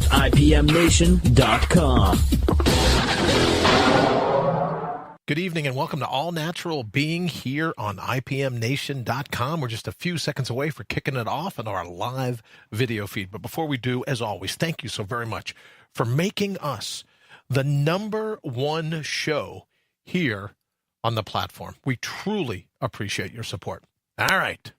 IPMNation.com. Good evening and welcome to All Natural Being here on IPMNation.com. We're just a few seconds away for kicking it off on our live video feed. But before we do, as always, thank you so very much for making us the #1 show here on the platform. We truly appreciate your support. All right,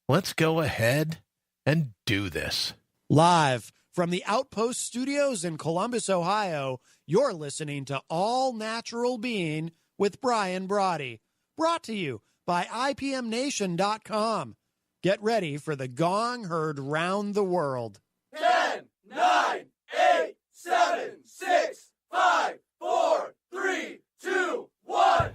let's go ahead and do this. Live from the Outpost Studios in Columbus, Ohio, you're listening to All Natural Being with Brian Brawdy, brought to you by IPMNation.com. Get ready for the gong heard round the world. 10, 9, 8, 7, 6, 5, 4, 3, 2, 1.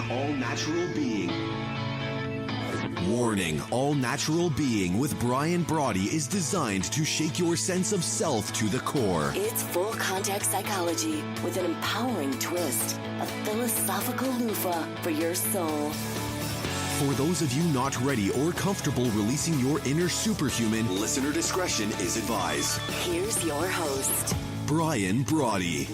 All Natural Being. Warning, All Natural Being with Brian Brawdy is designed to shake your sense of self to the core. It's full contact psychology with an empowering twist, a philosophical loofah for your soul. For those of you not ready or comfortable releasing your inner superhuman, listener discretion is advised. Here's your host, Brian Brawdy.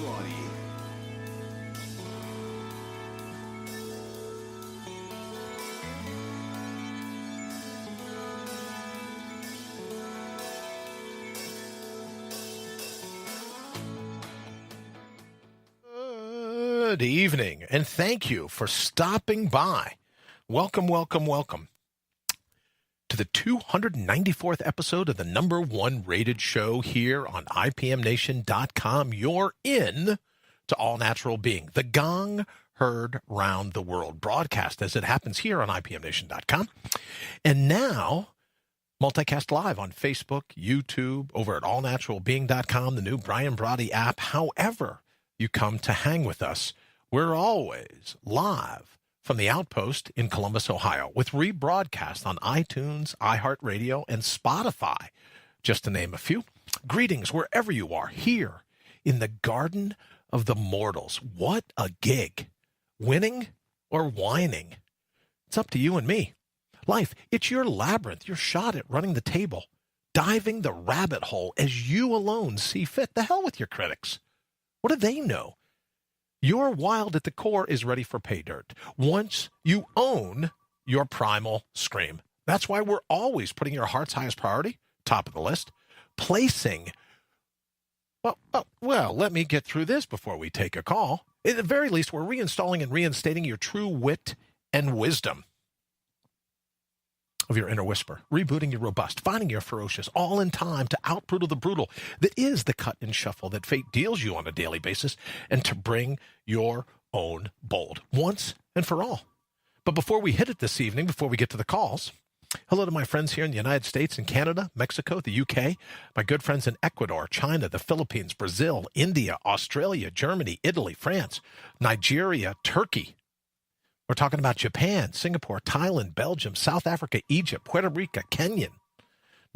Good evening, and thank you for stopping by. Welcome, welcome, welcome to the 294th episode of the #1 rated show here on IPMNation.com. You're in to All Natural Being, the gong heard round the world, broadcast as it happens here on IPMNation.com. And now, multicast live on Facebook, YouTube, over at allnaturalbeing.com, the new Brian Brawdy app. However you come to hang with us, we're always live from the Outpost in Columbus, Ohio, with rebroadcast on iTunes, iHeartRadio, and Spotify, just to name a few. Greetings wherever you are, here in the Garden of the Mortals. What a gig. Winning or whining? It's up to you and me. Life, it's your labyrinth, your shot at running the table, diving the rabbit hole as you alone see fit. The hell with your critics. What do they know? Your wild at the core is ready for pay dirt once you own your primal scream. That's why we're always putting your heart's highest priority, top of the list, placing, well, let me get through this before we take a call. At the very least, we're reinstalling and reinstating your true wit and wisdom of your inner whisper, rebooting your robust, finding your ferocious, all in time to out-brutal the brutal that is the cut and shuffle that fate deals you on a daily basis, and to bring your own bold once and for all. But before we hit it this evening, before we get to the calls, hello to my friends here in the United States and Canada, Mexico, the UK, my good friends in Ecuador, China, the Philippines, Brazil, India, Australia, Germany, Italy, France, Nigeria, Turkey. We're talking about Japan, Singapore, Thailand, Belgium, South Africa, Egypt, Puerto Rico, Kenya,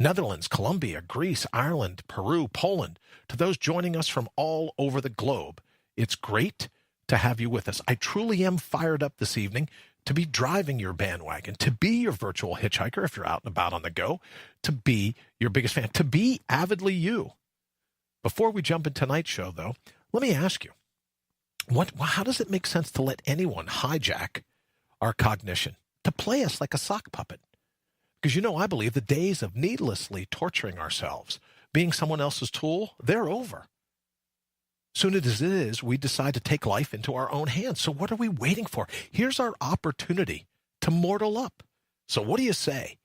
Netherlands, Colombia, Greece, Ireland, Peru, Poland. To those joining us from all over the globe, it's great to have you with us. I truly am fired up this evening to be driving your bandwagon, to be your virtual hitchhiker if you're out and about on the go, to be your biggest fan, to be avidly you. Before we jump into tonight's show, though, let me ask you, how does it make sense to let anyone hijack our cognition, to play us like a sock puppet? Because, I believe the days of needlessly torturing ourselves, being someone else's tool, they're over. Soon as it is, we decide to take life into our own hands. So what are we waiting for? Here's our opportunity to mortal up. So what do you say?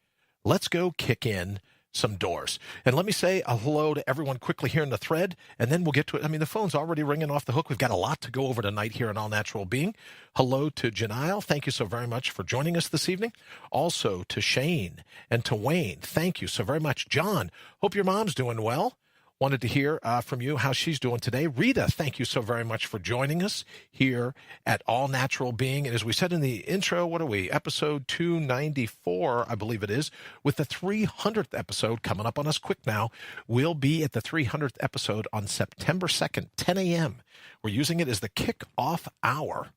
Let's go kick in some doors. And let me say a hello to everyone quickly here in the thread, and then we'll get to it. I mean, the phone's already ringing off the hook. We've got a lot to go over tonight here in All Natural Being. Hello to Janile. Thank you so very much for joining us this evening. Also to Shane and to Wayne. Thank you so very much. John, hope your mom's doing well. wanted to hear from you how she's doing today. Rita, thank you so very much for joining us here at All Natural Being. And as we said in the intro, what are we? Episode 294, I believe it is, with the 300th episode coming up on us quick now. We'll be at the 300th episode on September 2nd, 10 a.m. We're using it as the kickoff hour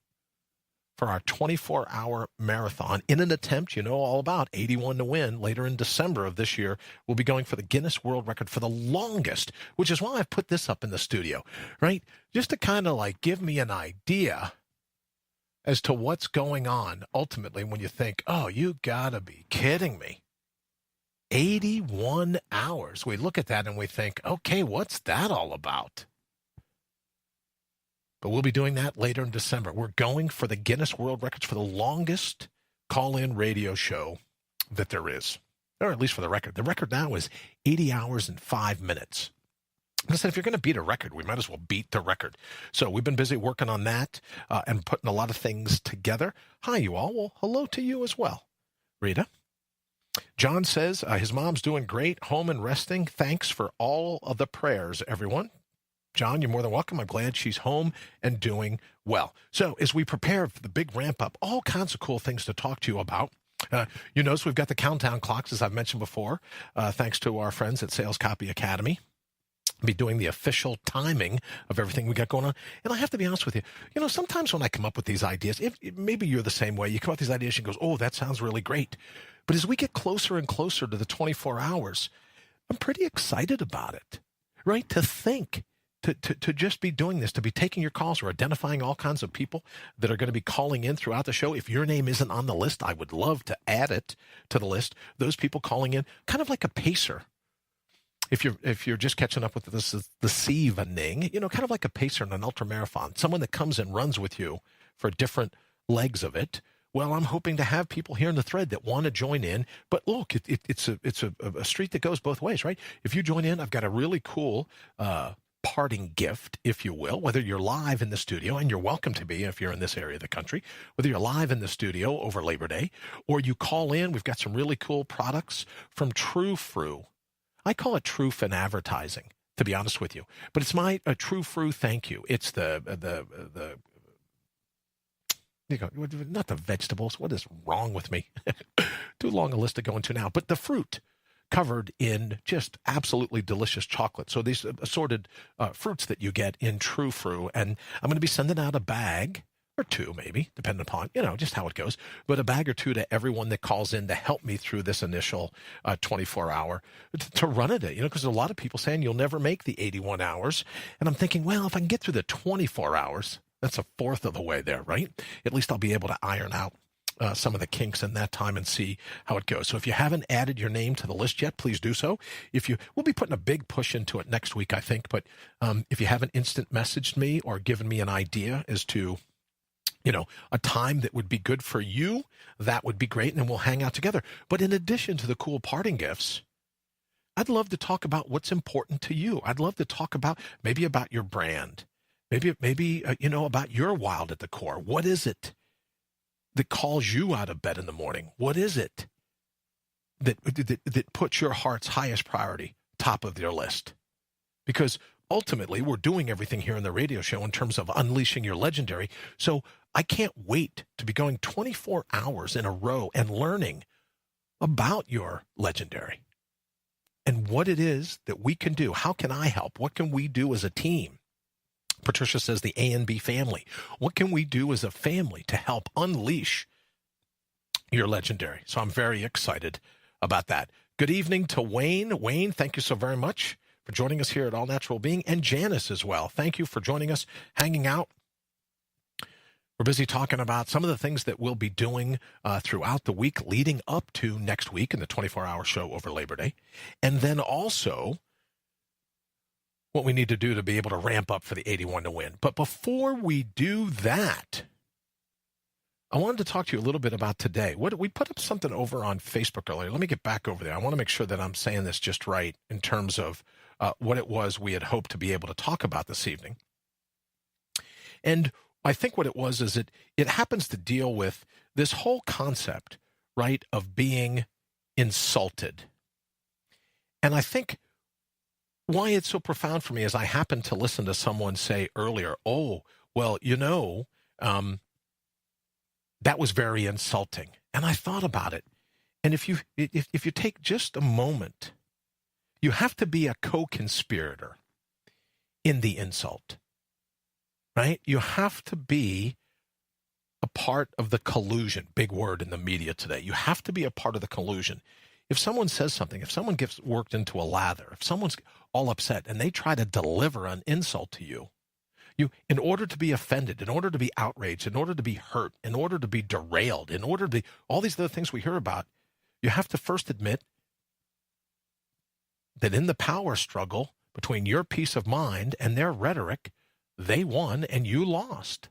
for our 24-hour marathon in an attempt, you know all about, 81 to win. Later in December of this year, we'll be going for the Guinness World Record for the longest, which is why I've put this up in the studio, right? Just to kind of like give me an idea as to what's going on ultimately when you think, oh, you gotta be kidding me. 81 hours. We look at that and we think, okay, what's that all about? But we'll be doing that later in December. We're going for the Guinness World Records for the longest call-in radio show that there is, or at least for the record. The record now is 80 hours and 5 minutes. I said, if you're going to beat a record, we might as well beat the record. So we've been busy working on that and putting a lot of things together. Hi, you all. Well, hello to you as well. Rita. John says his mom's doing great, home and resting. Thanks for all of the prayers, everyone. John, you're more than welcome. I'm glad she's home and doing well. So as we prepare for the big ramp up, all kinds of cool things to talk to you about. You notice we've got the countdown clocks, as I've mentioned before, thanks to our friends at Sales Copy Academy. Be doing the official timing of everything we got going on. And I have to be honest with you, you know, sometimes when I come up with these ideas, if maybe you're the same way, you come up with these ideas and goes, oh, that sounds really great. But as we get closer and closer to the 24 hours, I'm pretty excited about it, right? To think. To just be doing this, to be taking your calls or identifying all kinds of people that are going to be calling in throughout the show. If your name isn't on the list, I would love to add it to the list. Those people calling in, kind of like a pacer. If you're just catching up with this, this evening, you know, kind of like a pacer in an ultramarathon, someone that comes and runs with you for different legs of it. Well, I'm hoping to have people here in the thread that want to join in. But look, it's a street that goes both ways, right? If you join in, I've got a really cool parting gift, if you will, whether you're live in the studio, and you're welcome to be if you're in this area of the country, whether you're live in the studio over Labor Day, or you call in, we've got some really cool products from True Fru. I call it True Fin Advertising, to be honest with you, but it's my True Fru thank you. It's the you know, not the vegetables. What is wrong with me? Too long a list to go into now, but the fruit covered in just absolutely delicious chocolate. So these assorted fruits that you get in True Fru, and I'm going to be sending out a bag or two, maybe, depending upon, you know, just how it goes, but a bag or two to everyone that calls in to help me through this initial 24-hour to run it, you know, because there's a lot of people saying you'll never make the 81 hours. And I'm thinking, well, if I can get through the 24 hours, that's a fourth of the way there, right? At least I'll be able to iron out some of the kinks in that time and see how it goes. So if you haven't added your name to the list yet, please do so. We'll be putting a big push into it next week, I think. But if you haven't instant messaged me or given me an idea as to, you know, a time that would be good for you, that would be great. And then we'll hang out together. But in addition to the cool parting gifts, I'd love to talk about what's important to you. I'd love to talk about maybe about your brand, maybe you know, about your wild at the core. What is it that calls you out of bed in the morning? What is it that puts your heart's highest priority top of your list? Because ultimately, we're doing everything here in the radio show in terms of unleashing your legendary. So I can't wait to be going 24 hours in a row and learning about your legendary and what it is that we can do. How can I help? What can we do as a team? Patricia says the A and B family. What can we do as a family to help unleash your legendary? So I'm very excited about that. Good evening to Wayne. Wayne, thank you so very much for joining us here at All Natural Being, and Janice as well. Thank you for joining us, hanging out. We're busy talking about some of the things that we'll be doing throughout the week leading up to next week in the 24-hour show over Labor Day. And then also what we need to do to be able to ramp up for the 81 to win. But before we do that, I wanted to talk to you a little bit about today. We put up something over on Facebook earlier. Let me get back over there. I want to make sure that I'm saying this just right in terms of what it was we had hoped to be able to talk about this evening. And I think what it was is it happens to deal with this whole concept, right, of being insulted. And I think why it's so profound for me is I happened to listen to someone say earlier, oh, well, that was very insulting. And I thought about it. And if you take just a moment, you have to be a co-conspirator in the insult, right? You have to be a part of the collusion, big word in the media today. You have to be a part of the collusion. If someone says something, if someone gets worked into a lather, if someone's all upset and they try to deliver an insult to you, in order to be offended, in order to be outraged, in order to be hurt, in order to be derailed, in order to be all these other things we hear about, you have to first admit that in the power struggle between your peace of mind and their rhetoric, they won and you lost.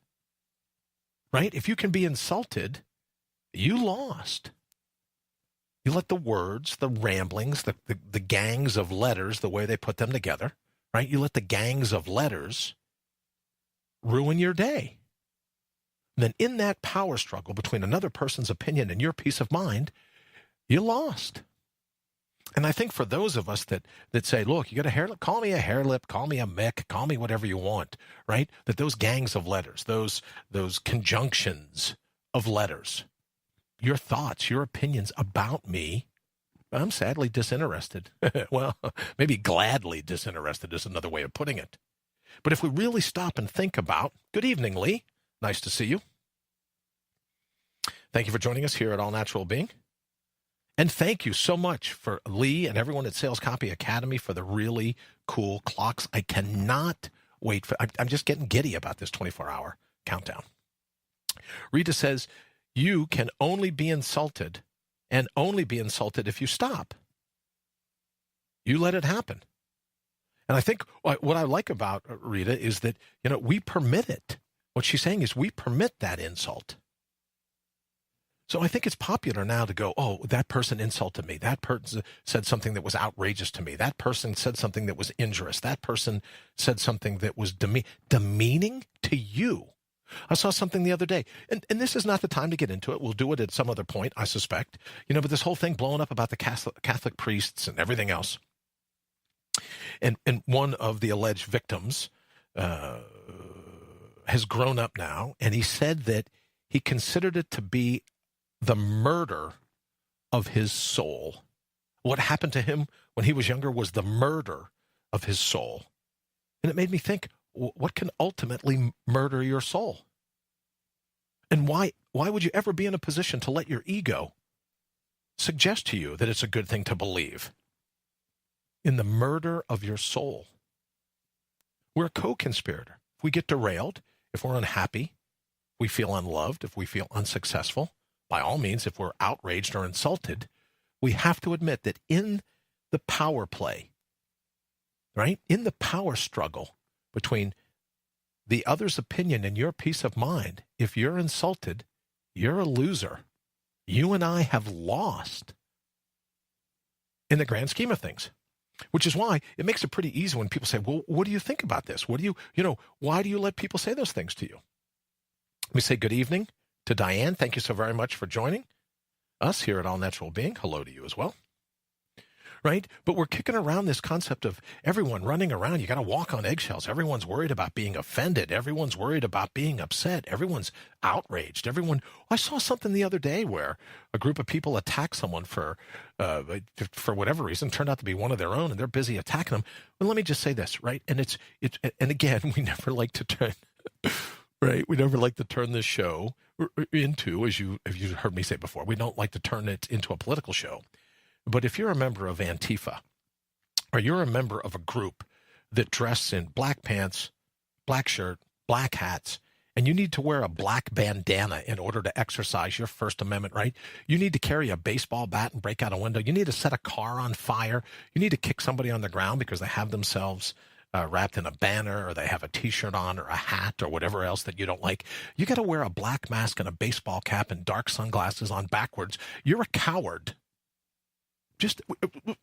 Right? If you can be insulted, you lost. You let the words, the ramblings, the gangs of letters, the way they put them together, right? You let the gangs of letters ruin your day. And then in that power struggle between another person's opinion and your peace of mind, you lost. And I think for those of us that say, look, you got a hair lip, call me a hair lip, call me a Mick, call me whatever you want, right? That those gangs of letters, those conjunctions of letters, your thoughts, your opinions about me, I'm sadly disinterested. Well, maybe gladly disinterested is another way of putting it. But if we really stop and think about, good evening, Lee. Nice to see you. Thank you for joining us here at All Natural Being. And thank you so much for Lee and everyone at Sales Copy Academy for the really cool clocks. I cannot wait for, I'm just getting giddy about this 24-hour countdown. Rita says, you can only be insulted and only be insulted if you stop. You let it happen. And I think what I like about Rita is that, we permit it. What she's saying is we permit that insult. So I think it's popular now to go, oh, that person insulted me. That person said something that was outrageous to me. That person said something that was injurious. That person said something that was demeaning to you. I saw something the other day, and this is not the time to get into it. We'll do it at some other point, I suspect. But this whole thing blowing up about the Catholic priests and everything else. And one of the alleged victims has grown up now, and he said that he considered it to be the murder of his soul. What happened to him when he was younger was the murder of his soul. And it made me think, what can ultimately murder your soul? And why would you ever be in a position to let your ego suggest to you that it's a good thing to believe in the murder of your soul? We're a co-conspirator. If we get derailed, if we're unhappy, if we feel unloved, if we feel unsuccessful, by all means, if we're outraged or insulted, we have to admit that in the power play, right, in the power struggle between the other's opinion and your peace of mind, if you're insulted, you're a loser. You and I have lost in the grand scheme of things, which is why it makes it pretty easy when people say, well, what do you think about this? What do why do you let people say those things to you? Let me say good evening to Diane. Thank you so very much for joining us here at All Natural Being. Hello to you as well. Right? But we're kicking around this concept of everyone running around. You got to walk on eggshells. Everyone's worried about being offended. Everyone's worried about being upset. Everyone's outraged. I saw something the other day where a group of people attacked someone for whatever reason, turned out to be one of their own, and they're busy attacking them. Well, let me just say this, right? And and again, we never like to turn, right? We never like to turn this show into, as you heard me say before, we don't like to turn it into a political show. But if you're a member of Antifa, or you're a member of a group that dress in black pants, black shirt, black hats, and you need to wear a black bandana in order to exercise your First Amendment right, you need to carry a baseball bat and break out a window, you need to set a car on fire, you need to kick somebody on the ground because they have themselves wrapped in a banner, or they have a T-shirt on, or a hat, or whatever else that you don't like. You got to wear a black mask and a baseball cap and dark sunglasses on backwards. You're a coward. Just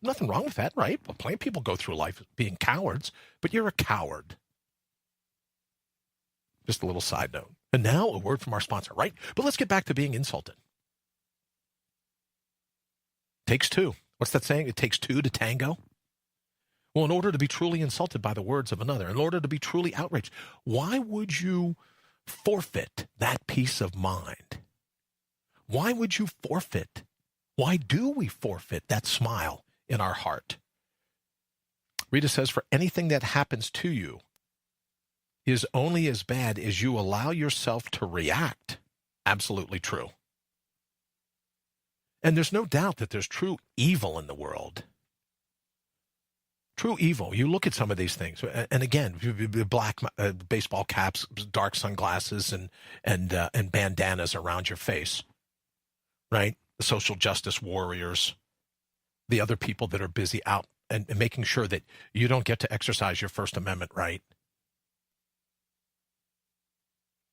nothing wrong with that, right? Well, plenty of people go through life being cowards, but you're a coward. Just a little side note. And now a word from our sponsor, right? But let's get back to being insulted. Takes two. What's that saying? It takes two to tango. Well, in order to be truly insulted by the words of another, in order to be truly outraged, why would you forfeit that peace of mind? Why would you forfeit? Why do we forfeit that smile in our heart? Rita says, for anything that happens to you is only as bad as you allow yourself to react. Absolutely true. And there's no doubt that there's true evil in the world. True evil. You look at some of these things, and again, black baseball caps, dark sunglasses, and bandanas around your face, right? The social justice warriors, the other people that are busy out and making sure that you don't get to exercise your First Amendment right.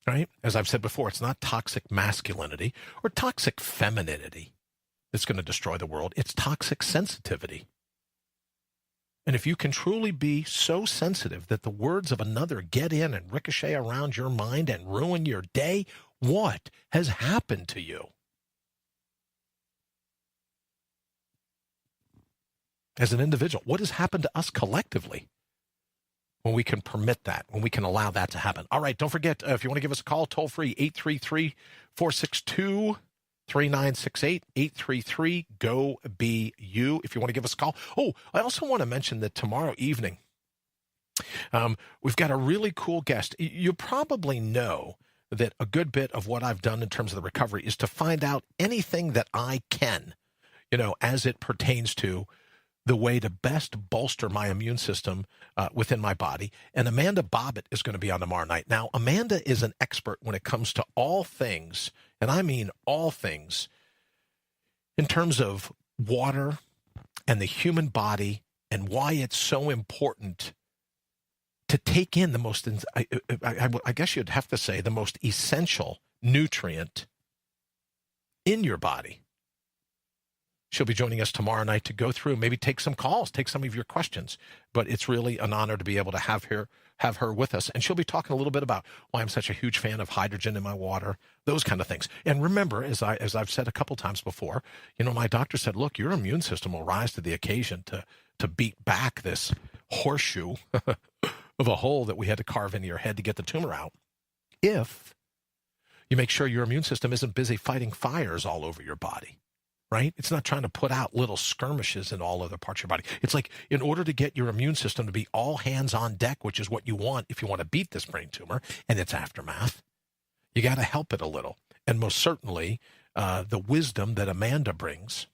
Right? As I've said before, it's not toxic masculinity or toxic femininity that's going to destroy the world. It's toxic sensitivity. And if you can truly be so sensitive that the words of another get in and ricochet around your mind and ruin your day, what has happened to you? As an individual, what has happened to us collectively when we can permit that, when we can allow that to happen? All right, don't forget, if you want to give us a call, toll free, 833-462-3968, 833-GO-BE-U, if you want to give us a call. Oh, I also want to mention that tomorrow evening, we've got a really cool guest. You probably know that a good bit of what I've done in terms of the recovery is to find out anything that I can, as it pertains to the way to best bolster my immune system within my body. And Amanda Bobbitt is going to be on tomorrow night. Now, Amanda is an expert when it comes to all things, and I mean all things, in terms of water and the human body and why it's so important to take in the most, I guess you'd have to say, the most essential nutrient in your body. She'll be joining us tomorrow night to go through, maybe take some calls, take some of your questions. But it's really an honor to be able to have her with us. And she'll be talking a little bit about why I'm such a huge fan of hydrogen in my water, those kind of things. And remember, as I've said a couple times before, my doctor said, look, your immune system will rise to the occasion to beat back this horseshoe of a hole that we had to carve into your head to get the tumor out, if you make sure your immune system isn't busy fighting fires all over your body. Right? It's not trying to put out little skirmishes in all other parts of your body. It's like, in order to get your immune system to be all hands on deck, which is what you want if you want to beat this brain tumor and its aftermath, you got to help it a little. And most certainly, the wisdom that Amanda brings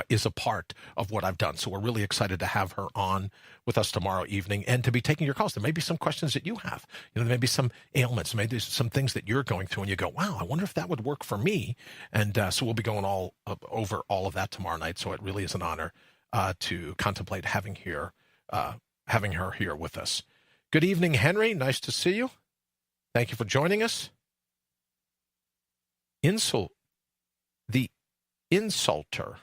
is a part of what I've done. So we're really excited to have her on with us tomorrow evening and to be taking your calls. There may be some questions that you have. There may be some ailments, maybe some things that you're going through and you go, wow, I wonder if that would work for me. And so we'll be going over all of that tomorrow night. So it really is an honor to contemplate having her here with us. Good evening, Henry. Nice to see you. Thank you for joining us. The insulter.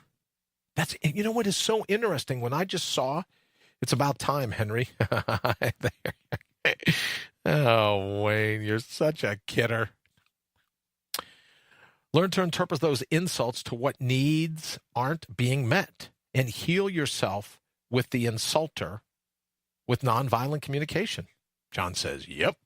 That's, what is so interesting, when I just saw, it's about time, Henry. Oh, Wayne, you're such a kidder. Learn to interpret those insults to what needs aren't being met and heal yourself with the insulter with nonviolent communication. John says, yep.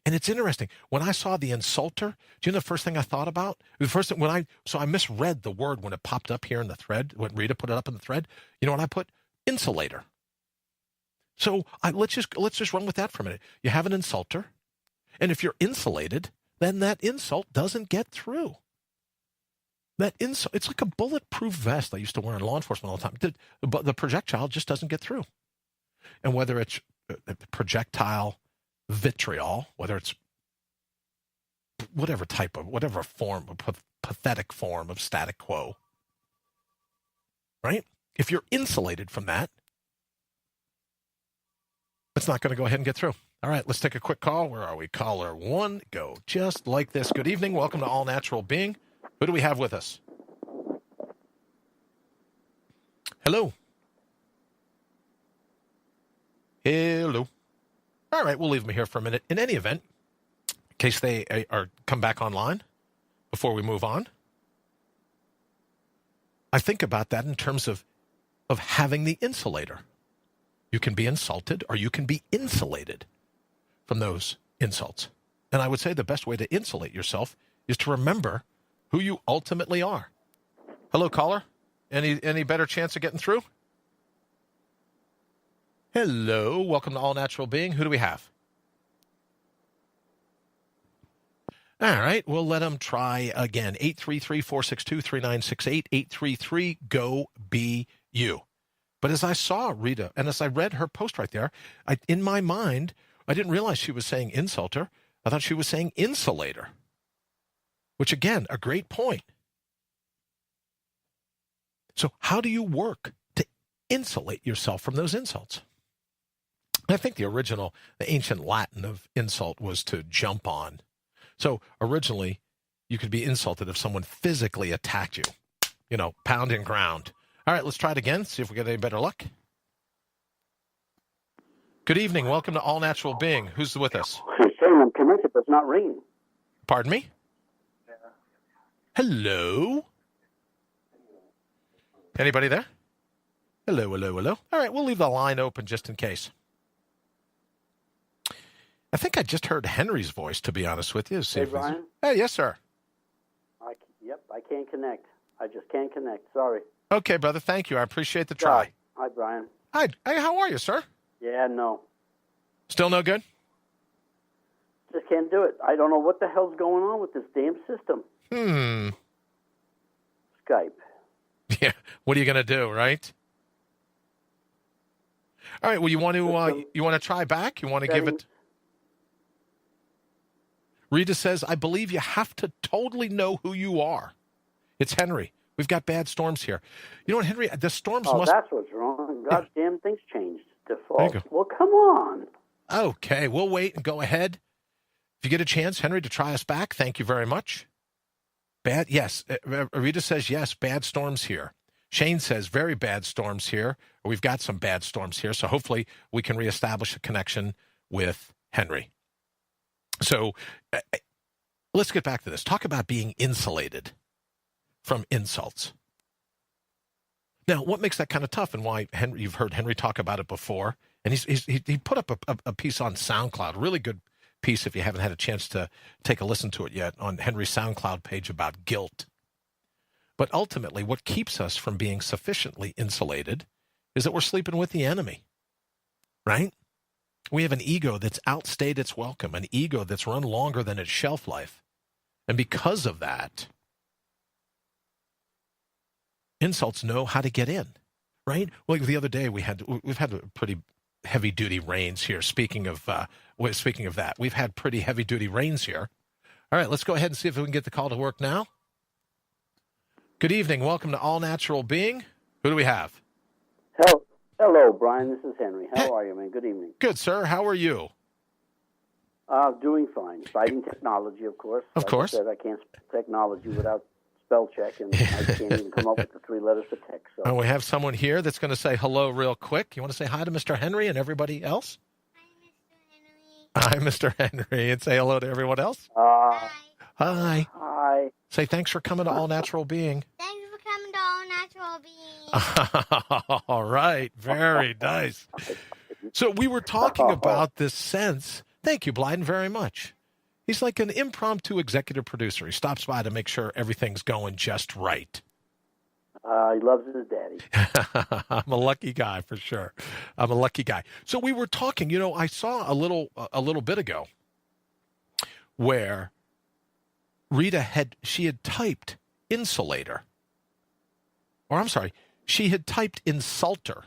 And it's interesting. When I saw the insulter, do you know the first thing I thought about? The first thing I misread the word when it popped up here in the thread, when Rita put it up in the thread. You know what I put? Insulator. So let's just run with that for a minute. You have an insulter, and if you're insulated, then that insult doesn't get through. That insult, it's like a bulletproof vest I used to wear in law enforcement all the time. The projectile just doesn't get through. And whether it's projectile vitriol, whether it's whatever form, pathetic form of static quo, right? If you're insulated from that, it's not going to go ahead and get through. All right, let's take a quick call. Where are we? Caller 1, go just like this. Good evening. Welcome to All Natural Being. Who do we have with us? Hello. Hello. All right, we'll leave them here for a minute. In any event, in case they come back online before we move on, I think about that in terms of of having the insulator. You can be insulted or you can be insulated from those insults. And I would say the best way to insulate yourself is to remember who you ultimately are. Hello, caller. Any better chance of getting through? Hello. Welcome to All Natural Being. Who do we have? All right. We'll let them try again. 833-462-3968. 833-GO-BE-U. But as I saw Rita, and as I read her post right there, in my mind, I didn't realize she was saying insulter. I thought she was saying insulator, which, again, a great point. So how do you work to insulate yourself from those insults? I think the ancient Latin of insult was to jump on. So originally, you could be insulted if someone physically attacked you, pound and ground. All right, let's try it again, see if we get any better luck. Good evening. Welcome to All Natural Being. Who's with us? She's saying I'm connected, but it's not ringing. Pardon me? Hello? Anybody there? Hello, hello, hello. All right, we'll leave the line open just in case. I think I just heard Henry's voice, to be honest with you. Hey, Brian? Hey, yes, sir. I can't connect. I just can't connect. Sorry. Okay, brother. Thank you. I appreciate the try. Hi, Brian. Hi. Hey, how are you, sir? Yeah, no. Still no good? Just can't do it. I don't know what the hell's going on with this damn system. Skype. Yeah. What are you going to do, right? All right. Well, you want to try back? You want to give it? Rita says, I believe you have to totally know who you are. It's Henry. We've got bad storms here. You know what, Henry? The storms must... that's what's wrong. Goddamn things changed. Default. There you go. Well, come on. Okay, we'll wait and go ahead. If you get a chance, Henry, to try us back, thank you very much. Yes. Rita says, yes, bad storms here. Shane says, very bad storms here. We've got some bad storms here, so hopefully we can reestablish a connection with Henry. So let's get back to this. Talk about being insulated from insults. Now, what makes that kind of tough and why you've heard Henry talk about it before, and he put up a piece on SoundCloud, a really good piece if you haven't had a chance to take a listen to it yet, on Henry's SoundCloud page about guilt. But ultimately, what keeps us from being sufficiently insulated is that we're sleeping with the enemy, right? We have an ego that's outstayed its welcome, an ego that's run longer than its shelf life. And because of that, insults know how to get in, right? Well, the other day we've had pretty heavy-duty rains here. Speaking of that, we've had pretty heavy-duty rains here. All right, let's go ahead and see if we can get the call to work now. Good evening. Welcome to All Natural Being. Who do we have? Hello, Brian. This is Henry. How are you, man? Good evening. Good, sir. How are you? Doing fine. Fighting technology, of course. Of course. I said, I can't spell technology without spell check, and I can't even come up with the three letters for text. So. And we have someone here that's going to say hello real quick. You want to say hi to Mr. Henry and everybody else? Hi, Mr. Henry. And say hello to everyone else. Hi. Hi. Say thanks for coming to All Natural Being. Thanks for coming to All Natural Being. All right. Very nice. So we were talking about this sense. Thank you, Blyden, very much. He's like an impromptu executive producer. He stops by to make sure everything's going just right. He loves his daddy. I'm a lucky guy for sure. I'm a lucky guy. So we were talking, I saw a little bit ago where Rita had typed insulator. Or I'm sorry, she had typed insulter.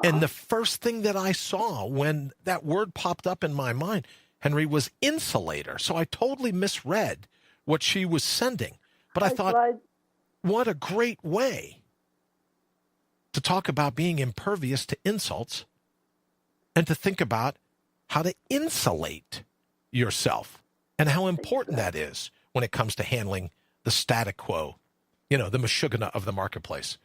And the first thing that I saw when that word popped up in my mind, Henry, was insulator. So I totally misread what she was sending. But I thought, what a great way to talk about being impervious to insults and to think about how to insulate yourself and how important that is when it comes to handling the status quo, the mashugana of the marketplace.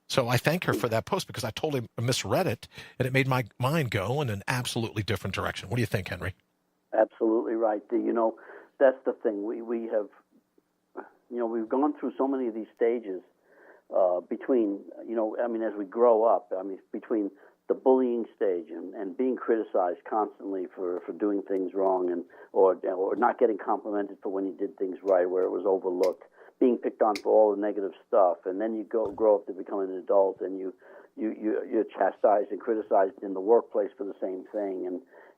So I thank her for that post because I totally misread it, and it made my mind go in an absolutely different direction. What do you think, Henry? Absolutely right. That's the thing. We have, we've gone through so many of these stages between, as we grow up, between the bullying stage and being criticized constantly for doing things wrong or not getting complimented for when you did things right, where it was overlooked, being picked on for all the negative stuff, and then you grow up to become an adult and you're chastised and criticized in the workplace for the same thing,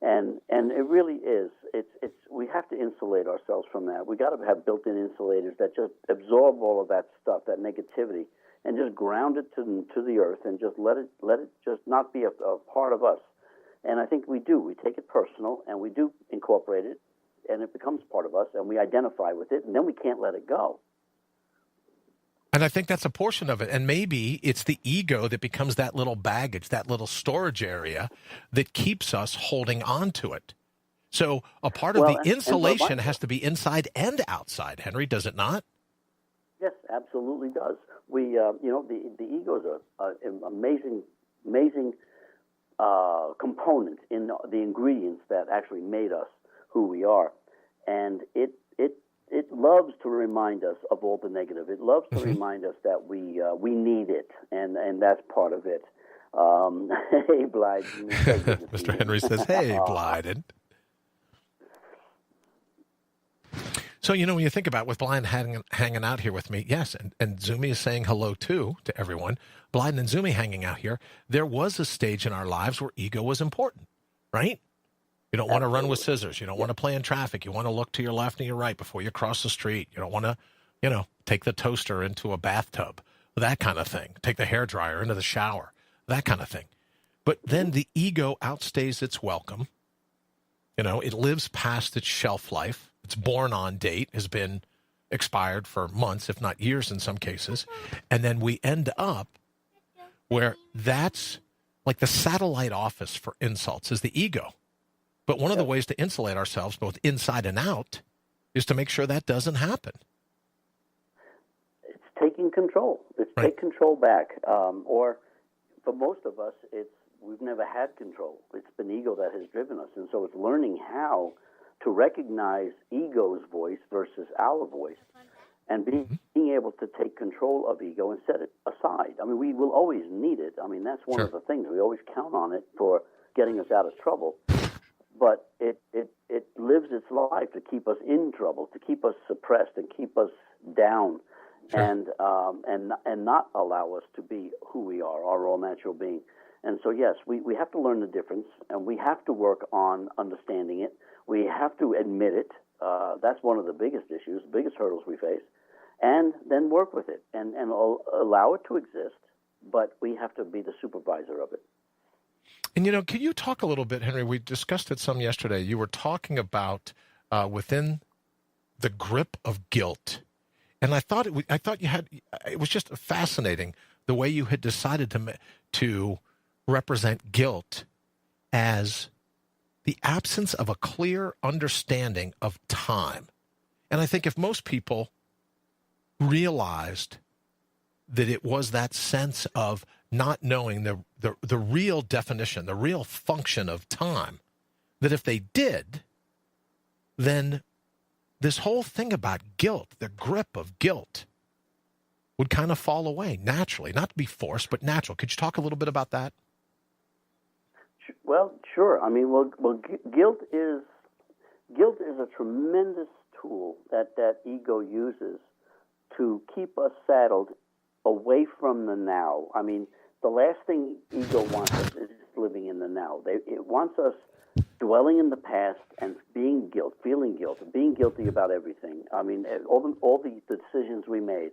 and it really is. It's we have to insulate ourselves from that. We got to have built-in insulators that just absorb all of that stuff, that negativity, and just ground it to the earth and just let it just not be a part of us. And I think we do. We take it personal and we do incorporate it, and it becomes part of us, and we identify with it, and then we can't let it go. And I think that's a portion of it. And maybe it's the ego that becomes that little baggage, that little storage area that keeps us holding on to it. So a part of the insulation has to be inside and outside, Henry, does it not? Yes, absolutely does. We, the ego is an amazing component in the ingredients that actually made us who we are. And it loves to remind us of all the negative. It loves to remind us that we need it, and that's part of it. Hey, Blyden. Mr. Henry says, hey, Blyden. So, when you think about with Blyden hanging out here with me, yes, and Zumi is saying hello, too, to everyone. Blyden and Zumi hanging out here, there was a stage in our lives where ego was important, right? You don't want to run with scissors. You don't want to play in traffic. You want to look to your left and your right before you cross the street. You don't want to, take the toaster into a bathtub, that kind of thing. Take the hairdryer into the shower, that kind of thing. But then the ego outstays its welcome. It lives past its shelf life. Its born-on date has been expired for months, if not years in some cases. And then we end up where that's like the satellite office for insults is the ego. But one of the ways to insulate ourselves, both inside and out, is to make sure that doesn't happen. It's taking control. It's take control back. Or for most of us, we've never had control. It's been ego that has driven us. And so it's learning how to recognize ego's voice versus our voice and being able to take control of ego and set it aside. We will always need it. That's one of the things. We always count on it for getting us out of trouble. But it lives its life to keep us in trouble, to keep us suppressed and keep us down, and not allow us to be who we are, our all natural being. And so, yes, we have to learn the difference, and we have to work on understanding it. We have to admit it. That's one of the biggest issues, the biggest hurdles we face, and then work with it and allow it to exist, but we have to be the supervisor of it. And, can you talk a little bit, Henry? We discussed it some yesterday. You were talking about within the grip of guilt. And I thought it was just fascinating the way you had decided to represent guilt as the absence of a clear understanding of time. And I think if most people realized that it was that sense of not knowing the real definition, the real function of time, that if they did, then this whole thing about guilt, the grip of guilt, would kind of fall away naturally, not to be forced, but natural. Could you talk a little bit about that? Well, sure. Guilt is a tremendous tool that ego uses to keep us saddled away from the now. The last thing ego wants us is living in the now. It wants us dwelling in the past and feeling guilty about everything. All the decisions we made,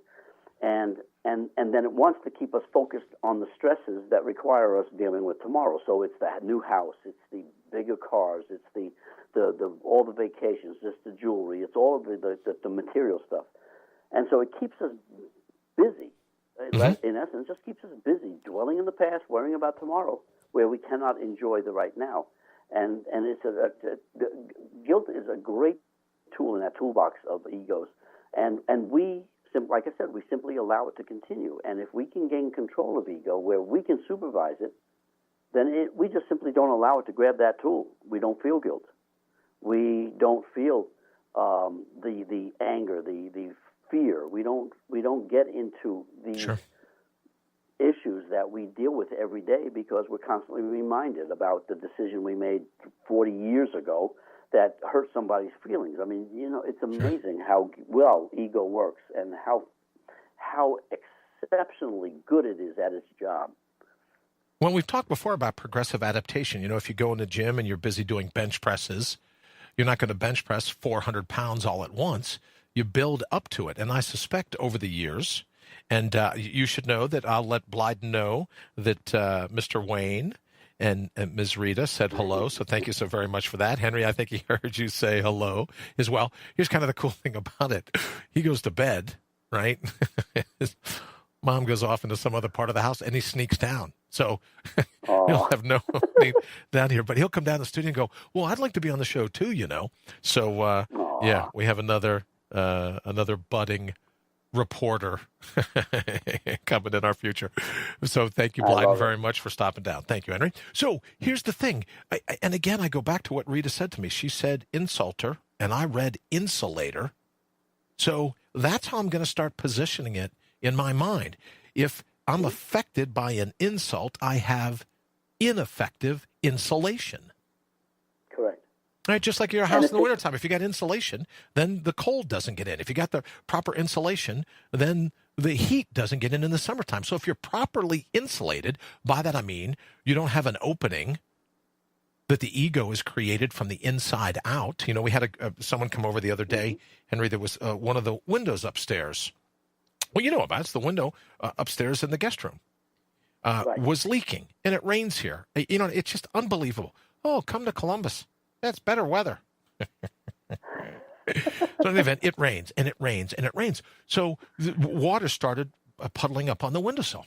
and then it wants to keep us focused on the stresses that require us dealing with tomorrow. So it's the new house, it's the bigger cars, it's the all the vacations, just the jewelry, it's all of the material stuff, and so it keeps us busy. In essence, just keeps us busy, dwelling in the past, worrying about tomorrow, where we cannot enjoy the right now. And guilt is a great tool in that toolbox of egos. And we, like I said, we simply allow it to continue. And if we can gain control of ego, where we can supervise it, then we just simply don't allow it to grab that tool. We don't feel guilt. We don't feel the anger, the fear. We don't get into these that we deal with every day because we're constantly reminded about the decision we made 40 years ago that hurt somebody's feelings. I mean, it's amazing how well ego works and how exceptionally good it is at its job. Well, we've talked before about progressive adaptation. If you go in the gym and you're busy doing bench presses, you're not going to bench press 400 pounds all at once. You build up to it. And I suspect over the years, and you should know that I'll let Blyden know that Mr. Wayne and Ms. Rita said hello, so thank you so very much for that. Henry, I think he heard you say hello as well. Here's kind of the cool thing about it. He goes to bed, right? His mom goes off into some other part of the house, and he sneaks down. So he'll have no need down here. But he'll come down to the studio and go, well, I'd like to be on the show too, So, yeah, we have another budding reporter coming in our future. So thank you, Blyden, very much for stopping down. Thank you, Henry. So here's the thing. And again, I go back to what Rita said to me. She said insulter, and I read insulator. So that's how I'm going to start positioning it in my mind. If I'm affected by an insult, I have ineffective insulation. Correct. Right, just like your house in the wintertime. If you got insulation, then the cold doesn't get in. If you got the proper insulation, then the heat doesn't get in the summertime. So if you're properly insulated, by that I mean you don't have an opening that the ego is created from the inside out. We had someone come over the other day, Henry, there was one of the windows upstairs. Well, you know about it. It's the window upstairs in the guest room. Was leaking, and it rains here. It's just unbelievable. Oh, come to Columbus. That's better weather. So in the event, it rains, and it rains, and it rains. So the water started puddling up on the windowsill.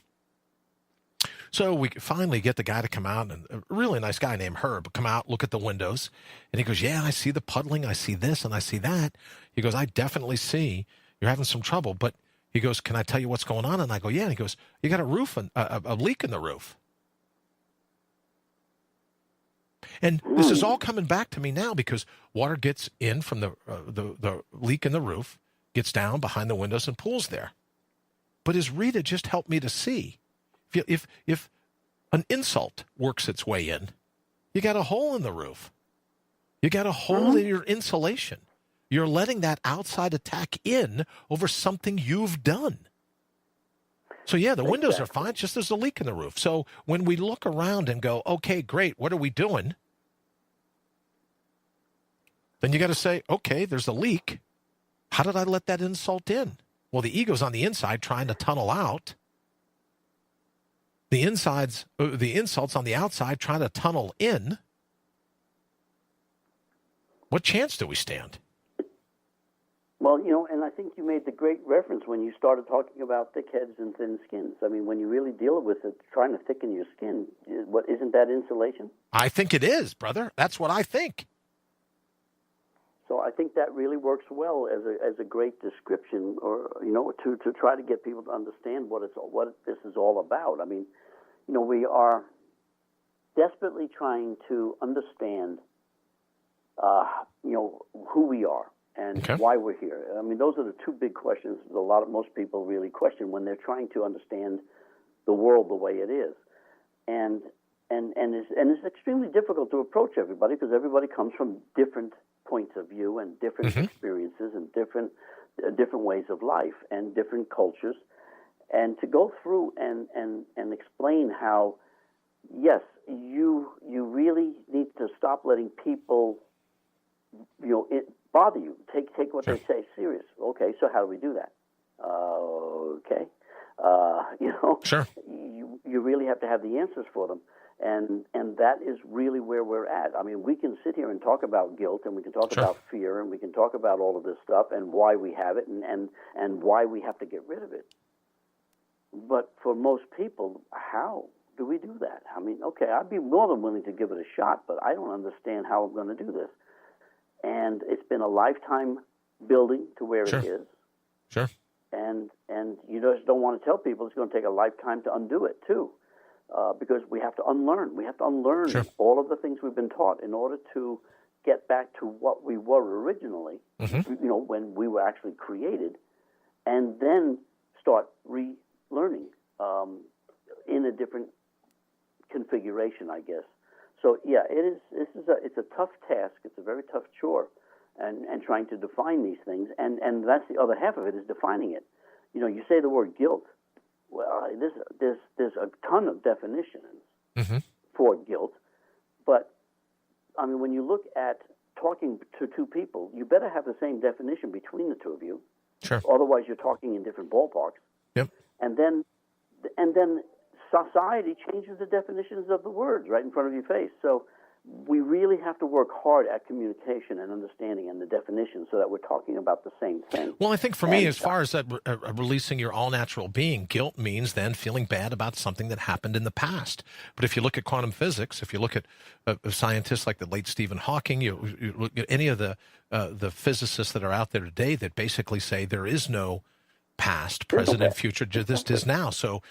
So we finally get the guy to come out, and a really nice guy named Herb come out, look at the windows, and he goes, yeah, I see the puddling, I see this, and I see that. He goes, I definitely see you're having some trouble, but he goes, can I tell you what's going on? And I go, yeah. And he goes, you got a leak in the roof. And this is all coming back to me now because water gets in from the leak in the roof, gets down behind the windows and pools there. But as Rita just helped me to see, if an insult works its way in, you got a hole in the roof. You got a hole in your insulation. You're letting that outside attack in over something you've done. So, yeah, the windows are fine, just there's a leak in the roof. So when we look around and go, okay, great, what are we doing? Then you got to say, okay, there's a leak. How did I let that insult in? Well, the ego's on the inside trying to tunnel out. The insult's on the outside trying to tunnel in. What chance do we stand? Well, and I think you made the great reference when you started talking about thick heads and thin skins. I mean, when you really deal with it, trying to thicken your skin, isn't that insulation? I think it is, brother. That's what I think. So I think that really works well as a great description, or to try to get people to understand what this is all about. I mean, we are desperately trying to understand, who we are. And why we're here. I mean, those are the two big questions that most people really question when they're trying to understand the world the way it is. And it's extremely difficult to approach everybody because everybody comes from different points of view and different experiences and different ways of life and different cultures. And to go through and explain how, yes, you really need to stop letting people, bother you. Take what they say serious. Okay, so how do we do that? Okay. Sure. You really have to have the answers for them. And that is really where we're at. I mean, we can sit here and talk about guilt, and we can talk about fear, and we can talk about all of this stuff and why we have it and why we have to get rid of it. But for most people, how do we do that? I mean, okay, I'd be more than willing to give it a shot, but I don't understand how I'm going to do this. And it's been a lifetime building to where it is. Sure. And you just don't want to tell people it's going to take a lifetime to undo it, too. Because we have to unlearn. We have to unlearn all of the things we've been taught in order to get back to what we were originally, when we were actually created, and then start relearning. In different configuration, I guess. So yeah, it's a tough task. It's a very tough chore, and trying to define these things, and that's the other half of it, is defining it. You know, you say the word guilt. Well, there's a ton of definitions for guilt, but I mean, when you look at talking to two people, you better have the same definition between the two of you. Sure. Otherwise, you're talking in different ballparks. Yep. And then society changes the definitions of the words right in front of your face. So we really have to work hard at communication and understanding and the definition so that we're talking about the same thing. Well, I think for me, as far as that releasing your all-natural being, guilt means then feeling bad about something that happened in the past. But if you look at quantum physics, if you look at scientists like the late Stephen Hawking, you look at any of the physicists that are out there today that basically say there is no past, present, and future, just is now. So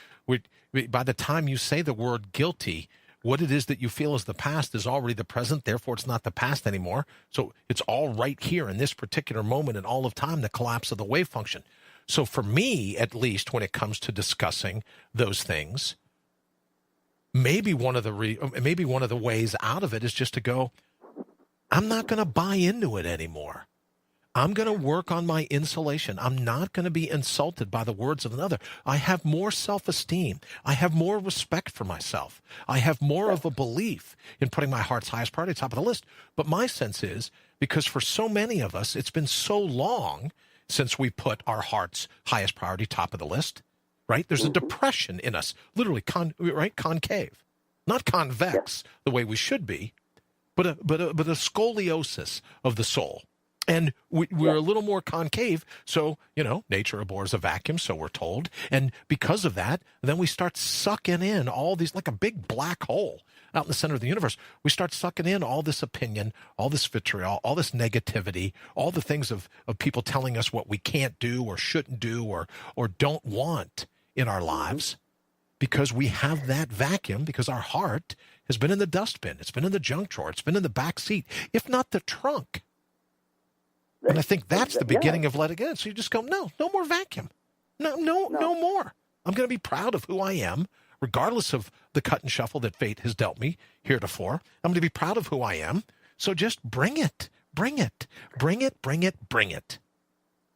by the time you say the word guilty, what it is that you feel is the past is already the present, therefore it's not the past anymore. So it's all right here in this particular moment in all of time, the collapse of the wave function. So for me, at least, when it comes to discussing those things, maybe one of the ways out of it is just to go, I'm not going to buy into it anymore. I'm going to work on my insulation. I'm not going to be insulted by the words of another. I have more self-esteem. I have more respect for myself. I have more of a belief in putting my heart's highest priority top of the list. But my sense is, because for so many of us, it's been so long since we put our heart's highest priority top of the list, right? There's a depression in us, literally concave, not convex the way we should be, but a scoliosis of the soul. And we're a little more concave, so, nature abhors a vacuum, so we're told. And because of that, then we start sucking in all these, like a big black hole out in the center of the universe. We start sucking in all this opinion, all this vitriol, all this negativity, all the things of people telling us what we can't do or shouldn't do or don't want in our lives, because we have that vacuum, because our heart has been in the dustbin. It's been in the junk drawer. It's been in the back seat, if not the trunk. And I think that's the beginning of letting it in. So you just go, no more vacuum. No more. I'm going to be proud of who I am, regardless of the cut and shuffle that fate has dealt me heretofore. I'm going to be proud of who I am. So just bring it.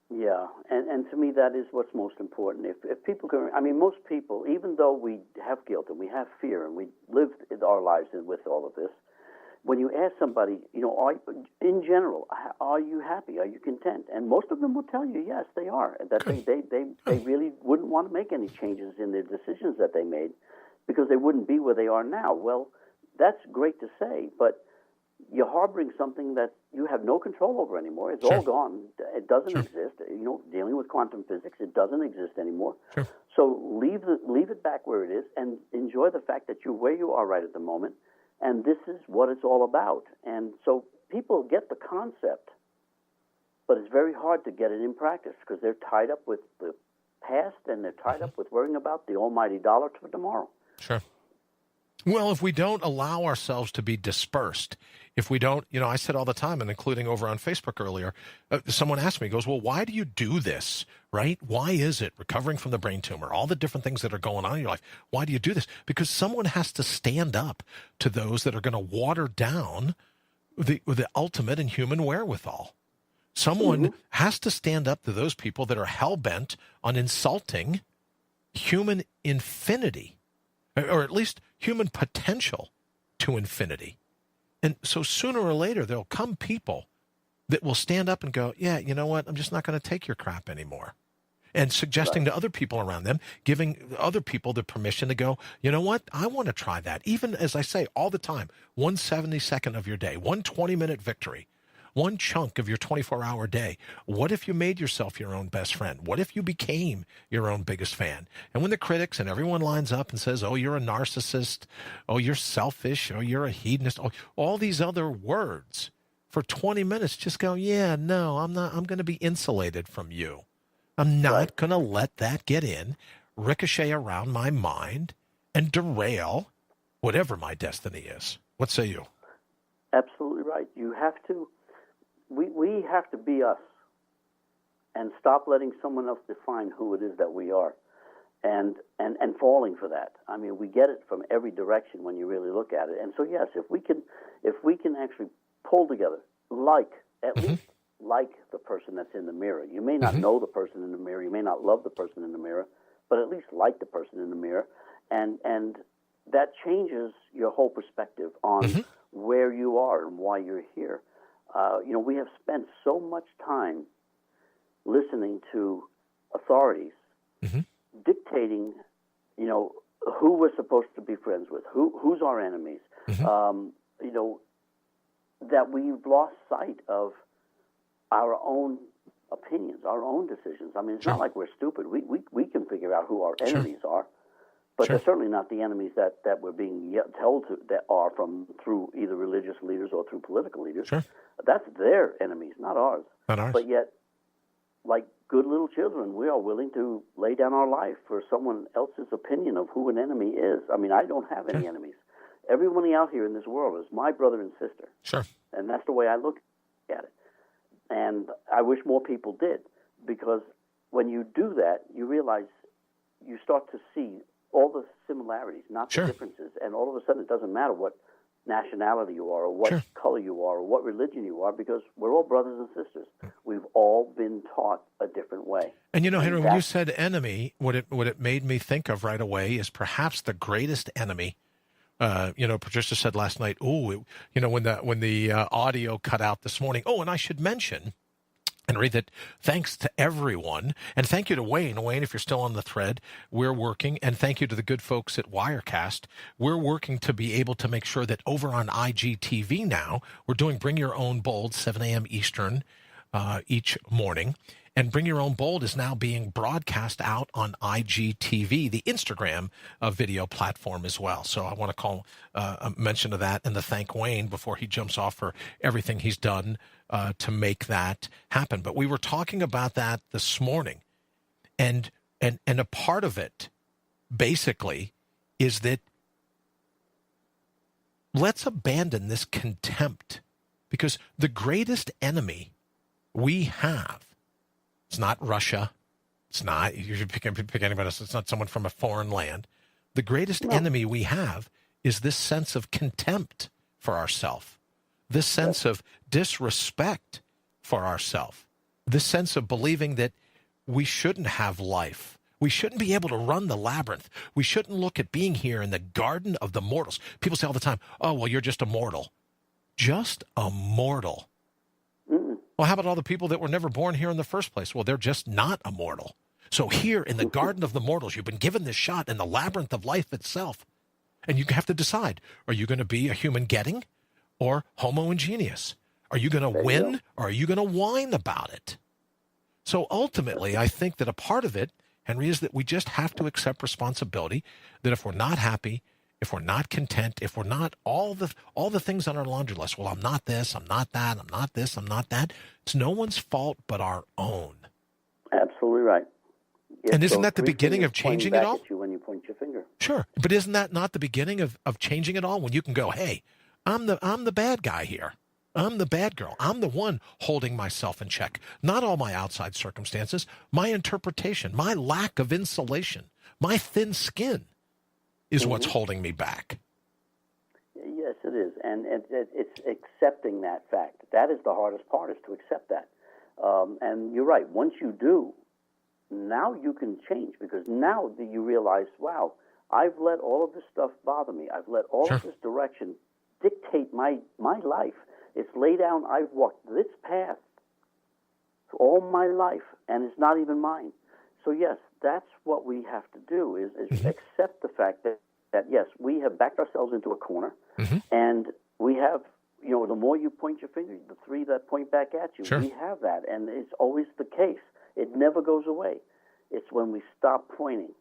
Yeah, and to me that is what's most important. If people can, most people, even though we have guilt and we have fear and we live our lives with all of this, when you ask somebody, in general, are you happy? Are you content? And most of them will tell you, yes, they are. That they really wouldn't want to make any changes in their decisions that they made because they wouldn't be where they are now. Well, that's great to say, but you're harboring something that you have no control over anymore. It's all gone. It doesn't exist. Dealing with quantum physics, it doesn't exist anymore. Sure. So leave it back where it is and enjoy the fact that you're where you are right at the moment. And this is what it's all about. And so people get the concept, but it's very hard to get it in practice because they're tied up with the past and they're tied up with worrying about the almighty dollar for tomorrow. Sure. Well, if we don't allow ourselves to be dispersed, if we don't, I said all the time, and including over on Facebook earlier, someone asked me, goes, well, why do you do this, right? Why is it recovering from the brain tumor, all the different things that are going on in your life? Why do you do this? Because someone has to stand up to those that are going to water down the ultimate in human wherewithal. Someone has to stand up to those people that are hell-bent on insulting human infinity, or at least human potential to infinity. And so sooner or later, there'll come people that will stand up and go, yeah, you know what? I'm just not going to take your crap anymore. And suggesting to other people around them, giving other people the permission to go, you know what? I want to try that. Even as I say all the time, 1/72 of your day, 1 20-minute victory, one chunk of your 24-hour day. What if you made yourself your own best friend? What if you became your own biggest fan? And when the critics and everyone lines up and says, oh, you're a narcissist, oh, you're selfish, oh, you're a hedonist, oh, all these other words, for 20 minutes, just go, yeah, no, I'm not. I'm going to be insulated from you. I'm not going to let that get in, ricochet around my mind, and derail whatever my destiny is. What say you? Absolutely right. You have to. We have to be us and stop letting someone else define who it is that we are. and falling for that. I mean, we get it from every direction when you really look at it. And so, yes, if we can actually pull together, at least like the person that's in the mirror. You may not know the person in the mirror, you may not love the person in the mirror, but at least like the person in the mirror, and that changes your whole perspective on where you are and why you're here. We have spent so much time listening to authorities dictating, who we're supposed to be friends with, who's our enemies, that we've lost sight of our own opinions, our own decisions. I mean, it's not like we're stupid. We can figure out who our enemies are, but they're certainly not the enemies that we're being told to, that are through either religious leaders or through political leaders. That's their enemies, not ours. Not ours. But yet, like good little children, we are willing to lay down our life for someone else's opinion of who an enemy is. I mean, I don't have any enemies. Everybody out here in this world is my brother and sister. Sure. And that's the way I look at it. And I wish more people did, because when you do that, you realize you start to see all the similarities, not the differences. And all of a sudden, it doesn't matter what nationality you are or what color you are or what religion you are, because we're all brothers and sisters. We've all been taught a different way. And Henry, when you said enemy, what it made me think of right away is perhaps the greatest enemy. Patricia said last night, when the audio cut out this morning. Oh, and I should mention, Henry, that thanks to everyone, and thank you to Wayne. Wayne, if you're still on the thread, we're working, and thank you to the good folks at Wirecast. We're working to be able to make sure that over on IGTV now, we're doing Bring Your Own Bold, 7 a.m. Eastern each morning. And Bring Your Own Bold is now being broadcast out on IGTV, the Instagram video platform as well. So I want to call a mention of that and to thank Wayne before he jumps off for everything he's done to make that happen. But we were talking about that this morning, and a part of it basically is that let's abandon this contempt, because the greatest enemy we have, it's not Russia. It's not, you should pick anybody else. It's not someone from a foreign land. The greatest enemy we have is this sense of contempt for ourselves, this sense of disrespect for ourselves, this sense of believing that we shouldn't have life. We shouldn't be able to run the labyrinth. We shouldn't look at being here in the garden of the mortals. People say all the time, oh, well, you're just a mortal. Just a mortal. Well, how about all the people that were never born here in the first place? Well, they're just not immortal. So here in the garden of the mortals, you've been given this shot in the labyrinth of life itself. And you have to decide, are you going to be a human getting or homo ingenious? Are you going to win or are you going to whine about it? So ultimately, I think that a part of it, Henry, is that we just have to accept responsibility, that if we're not happy, if we're not content, if we're not all the things on our laundry list, well, I'm not this, I'm not that, I'm not this, I'm not that. It's no one's fault but our own. Absolutely right. And isn't that the beginning of changing it all? At you when you point your finger. Sure, but isn't that not the beginning of changing it all? When you can go, hey, I'm the bad guy here. I'm the bad girl. I'm the one holding myself in check. Not all my outside circumstances, my interpretation, my lack of insulation, my thin skin is what's holding me back. Yes, it is. And it's accepting that fact. That is the hardest part, is to accept that. And you're right. Once you do, now you can change, because now that you realize, wow, I've let all of this stuff bother me. I've let all of this direction dictate my life. It's laid down. I've walked this path all my life, and it's not even mine. So, yes, that's what we have to do, is accept the fact that, yes, we have backed ourselves into a corner, and we have, the more you point your finger, the three that point back at you, we have that, and it's always the case. It never goes away. It's when we stop pointing,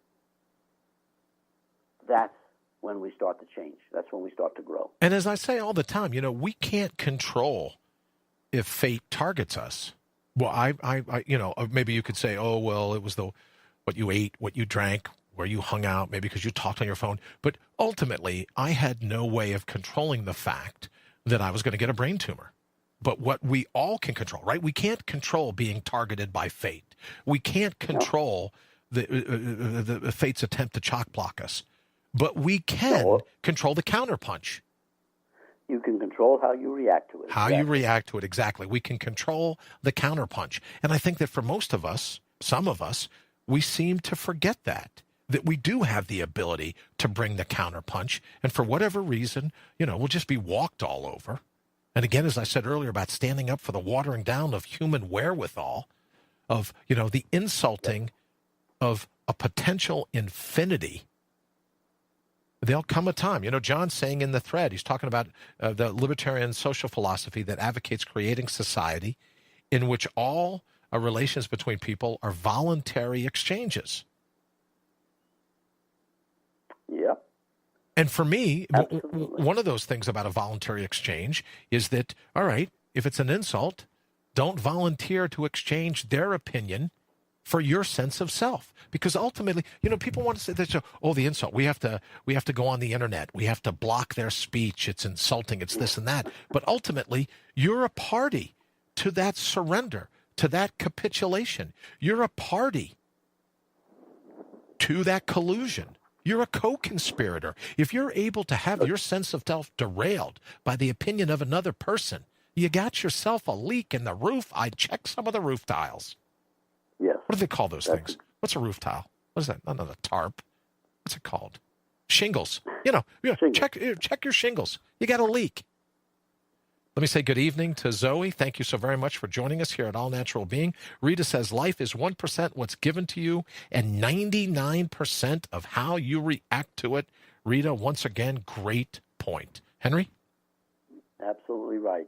that's when we start to change. That's when we start to grow. And as I say all the time, we can't control if fate targets us. Well, maybe you could say, oh, well, it was what you ate, what you drank, where you hung out, maybe because you talked on your phone. But ultimately, I had no way of controlling the fact that I was going to get a brain tumor. But what we all can control, right? We can't control being targeted by fate. We can't control the fate's attempt to chalk block us. But we can control the counterpunch. You can control how you react to it. How you react to it, exactly. We can control the counterpunch. And I think that for most of us, some of us, we seem to forget that we do have the ability to bring the counterpunch. And for whatever reason, we'll just be walked all over. And again, as I said earlier about standing up for the watering down of human wherewithal, of, the insulting of a potential infinity. There'll come a time, John's saying in the thread, he's talking about the libertarian social philosophy that advocates creating society in which all relations between people are voluntary exchanges. Yep. And for me, one of those things about a voluntary exchange is that, all right, if it's an insult, don't volunteer to exchange their opinion for your sense of self. Because ultimately, people want to say that, the insult, we have to go on the internet. We have to block their speech. It's insulting. It's this and that. But ultimately, you're a party to that surrender, to that capitulation. You're a party to that collusion. You're a co-conspirator. If you're able to have your sense of self derailed by the opinion of another person, you got yourself a leak in the roof. I'd check some of the roof tiles. Yes. What do they call those things? What's a roof tile? What is that? Not a tarp. What's it called? Shingles. Shingles. Check your shingles. You got a leak. Let me say good evening to Zoe. Thank you so very much for joining us here at All Natural Being. Rita says life is 1% what's given to you and 99% of how you react to it. Rita, once again, great point. Henry? Absolutely right.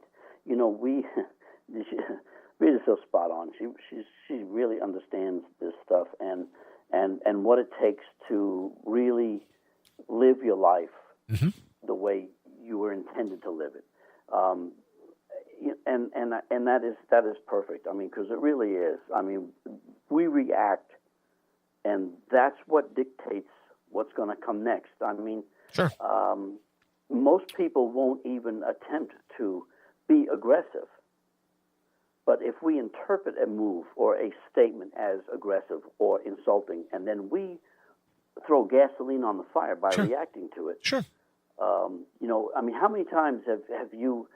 Rita's so spot on. She really understands this stuff and what it takes to really live your life the way you were intended to live it. And that is perfect. I mean, because it really is. I mean, we react, and that's what dictates what's going to come next. I mean, sure. Most people won't even attempt to be aggressive. But if we interpret a move or a statement as aggressive or insulting, and then we throw gasoline on the fire by reacting to it. Sure. I mean, how many times have you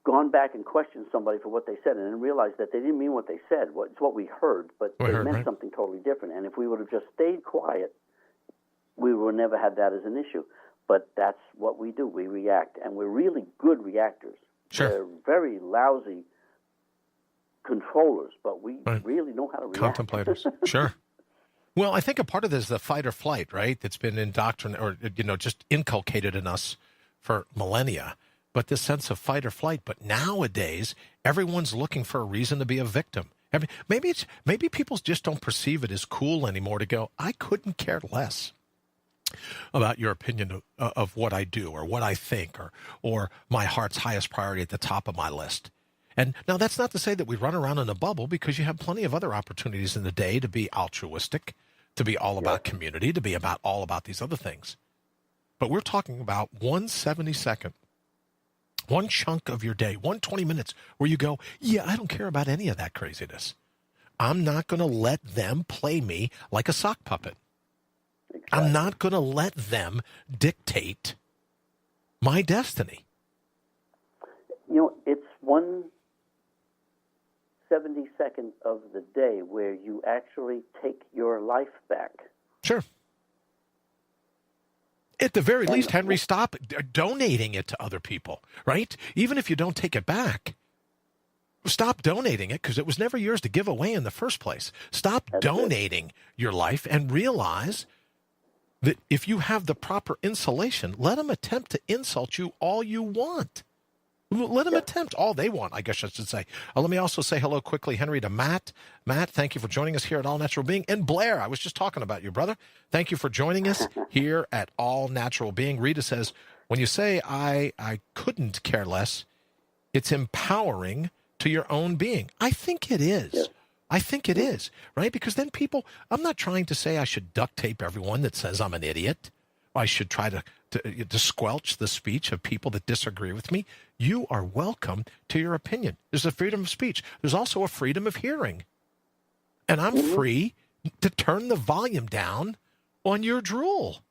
gone back and questioned somebody for what they said and then realized that they didn't mean what they said? It's what we heard, but they meant something totally different. And if we would have just stayed quiet, we would never have that as an issue. But that's what we do. We react, and we're really good reactors. Sure. We're very lousy controllers, but we really know how to react. Contemplators. Sure. Well, I think a part of this is the fight or flight, right? That's been indoctrinated or, just inculcated in us for millennia. But this sense of fight or flight. But nowadays, everyone's looking for a reason to be a victim. Maybe people just don't perceive it as cool anymore to go, I couldn't care less about your opinion of what I do or what I think or my heart's highest priority at the top of my list. And now that's not to say that we run around in a bubble, because you have plenty of other opportunities in the day to be altruistic, to be all about community, to be all about these other things. But we're talking about 1/72nd, one chunk of your day, 120 minutes where you go, I don't care about any of that craziness. I'm not going to let them play me like a sock puppet. Exactly. I'm not going to let them dictate my destiny. It's 1/72nd of the day where you actually take your life back. Sure. At the very least, Henry, stop donating it to other people, right? Even if you don't take it back, stop donating it, because it was never yours to give away in the first place. Stop donating your life and realize that if you have the proper insulation, let them attempt to insult you all you want. Let them attempt all they want, I guess I should say. Let me also say hello quickly, Henry, to Matt. Matt, thank you for joining us here at All Natural Being. And Blair, I was just talking about you, brother. Thank you for joining us here at All Natural Being. Rita says, when you say I couldn't care less, it's empowering to your own being. I think it is. Yeah. I think it is, right? Because then people, I'm not trying to say I should duct tape everyone that says I'm an idiot. I should try to squelch the speech of people that disagree with me. You are welcome to your opinion. There's a freedom of speech. There's also a freedom of hearing. And I'm free to turn the volume down on your drool.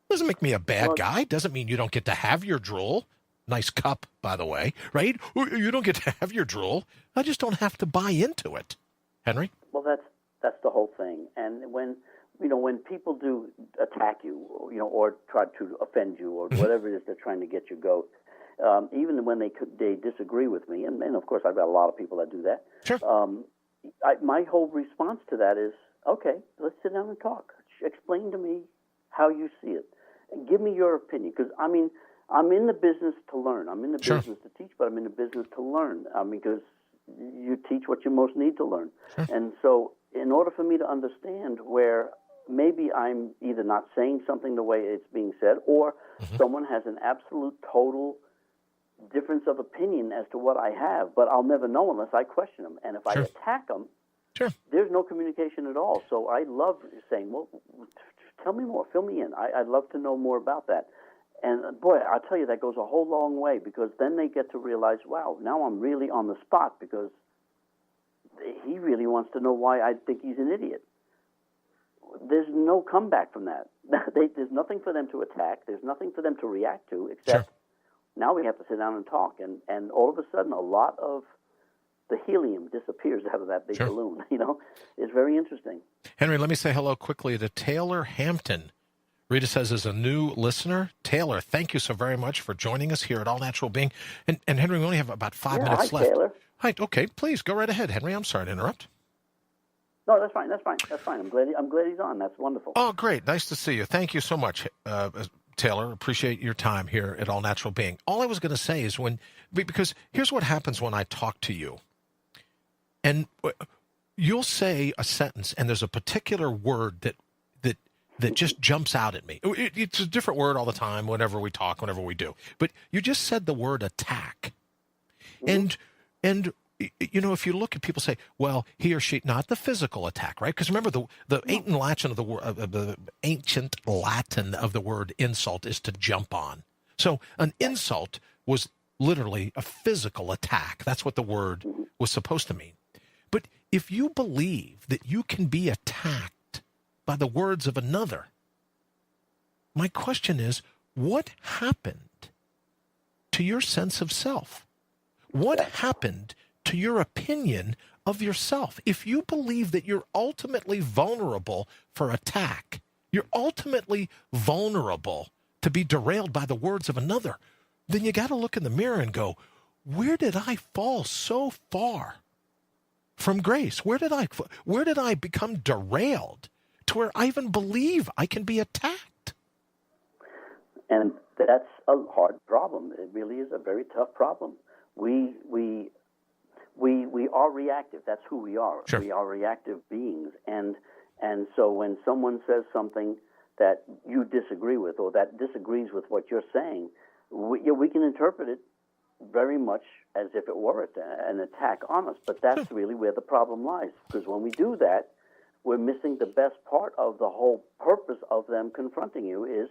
Doesn't make me a bad guy. Doesn't mean you don't get to have your drool. Nice cup, by the way, right? You don't get to have your drool. I just don't have to buy into it. Henry? Well, that's the whole thing. And when people do attack you, or try to offend you, or whatever it is they're trying to get your goat, even when they disagree with me, and of course I've got a lot of people that do that. Sure. My whole response to that is, okay, let's sit down and talk. Explain to me how you see it. Give me your opinion, because I'm in the business to learn. I'm in the Sure. business to teach, but I'm in the business to learn, because you teach what you most need to learn. Sure. And so in order for me to understand where maybe I'm either not saying something the way it's being said, or someone has an absolute total difference of opinion as to what I have, but I'll never know unless I question them. And if I attack them, Sure. there's no communication at all. So I love saying, well, tell me more, fill me in. I'd love to know more about that. And boy, I'll tell you, that goes a whole long way, because then they get to realize, wow, now I'm really on the spot, because he really wants to know why I think he's an idiot. There's no comeback from that. There's nothing for them to attack. There's nothing for them to react to, except now we have to sit down and talk. And all of a sudden, a lot of the helium disappears out of that big balloon. It's very interesting. Henry, let me say hello quickly to Taylor Hampton. Rita says, as a new listener, Taylor, thank you so very much for joining us here at All Natural Being. And Henry, we only have about 5 minutes left. Taylor. Hi, okay, please go right ahead, Henry. I'm sorry to interrupt. No, that's fine. I'm glad he's on. That's wonderful. Oh, great. Nice to see you. Thank you so much, Taylor. Appreciate your time here at All Natural Being. All I was going to say is because here's what happens when I talk to you. And you'll say a sentence, and there's a particular word that just jumps out at me. It's a different word all the time whenever we talk, whenever we do. But you just said the word attack. And if you look at people say, well, he or she, not the physical attack, right? Because remember, the ancient Latin of the word insult is to jump on. So an insult was literally a physical attack. That's what the word was supposed to mean. But if you believe that you can be attacked by the words of another, my question is, what happened to your sense of self? What happened to your opinion of yourself? If you believe that you're ultimately vulnerable for attack, you're ultimately vulnerable to be derailed by the words of another, then you got to look in the mirror and go, where did I fall so far from grace? Where did I become derailed to where I even believe I can be attacked? And that's a hard problem. It really is a very tough problem. We are reactive. That's who we are. Sure. We are reactive beings. And so when someone says something that you disagree with, or that disagrees with what you're saying, we can interpret it very much as if it were an attack on us. But that's really where the problem lies. Because when we do that, we're missing the best part of the whole purpose of them confronting you, is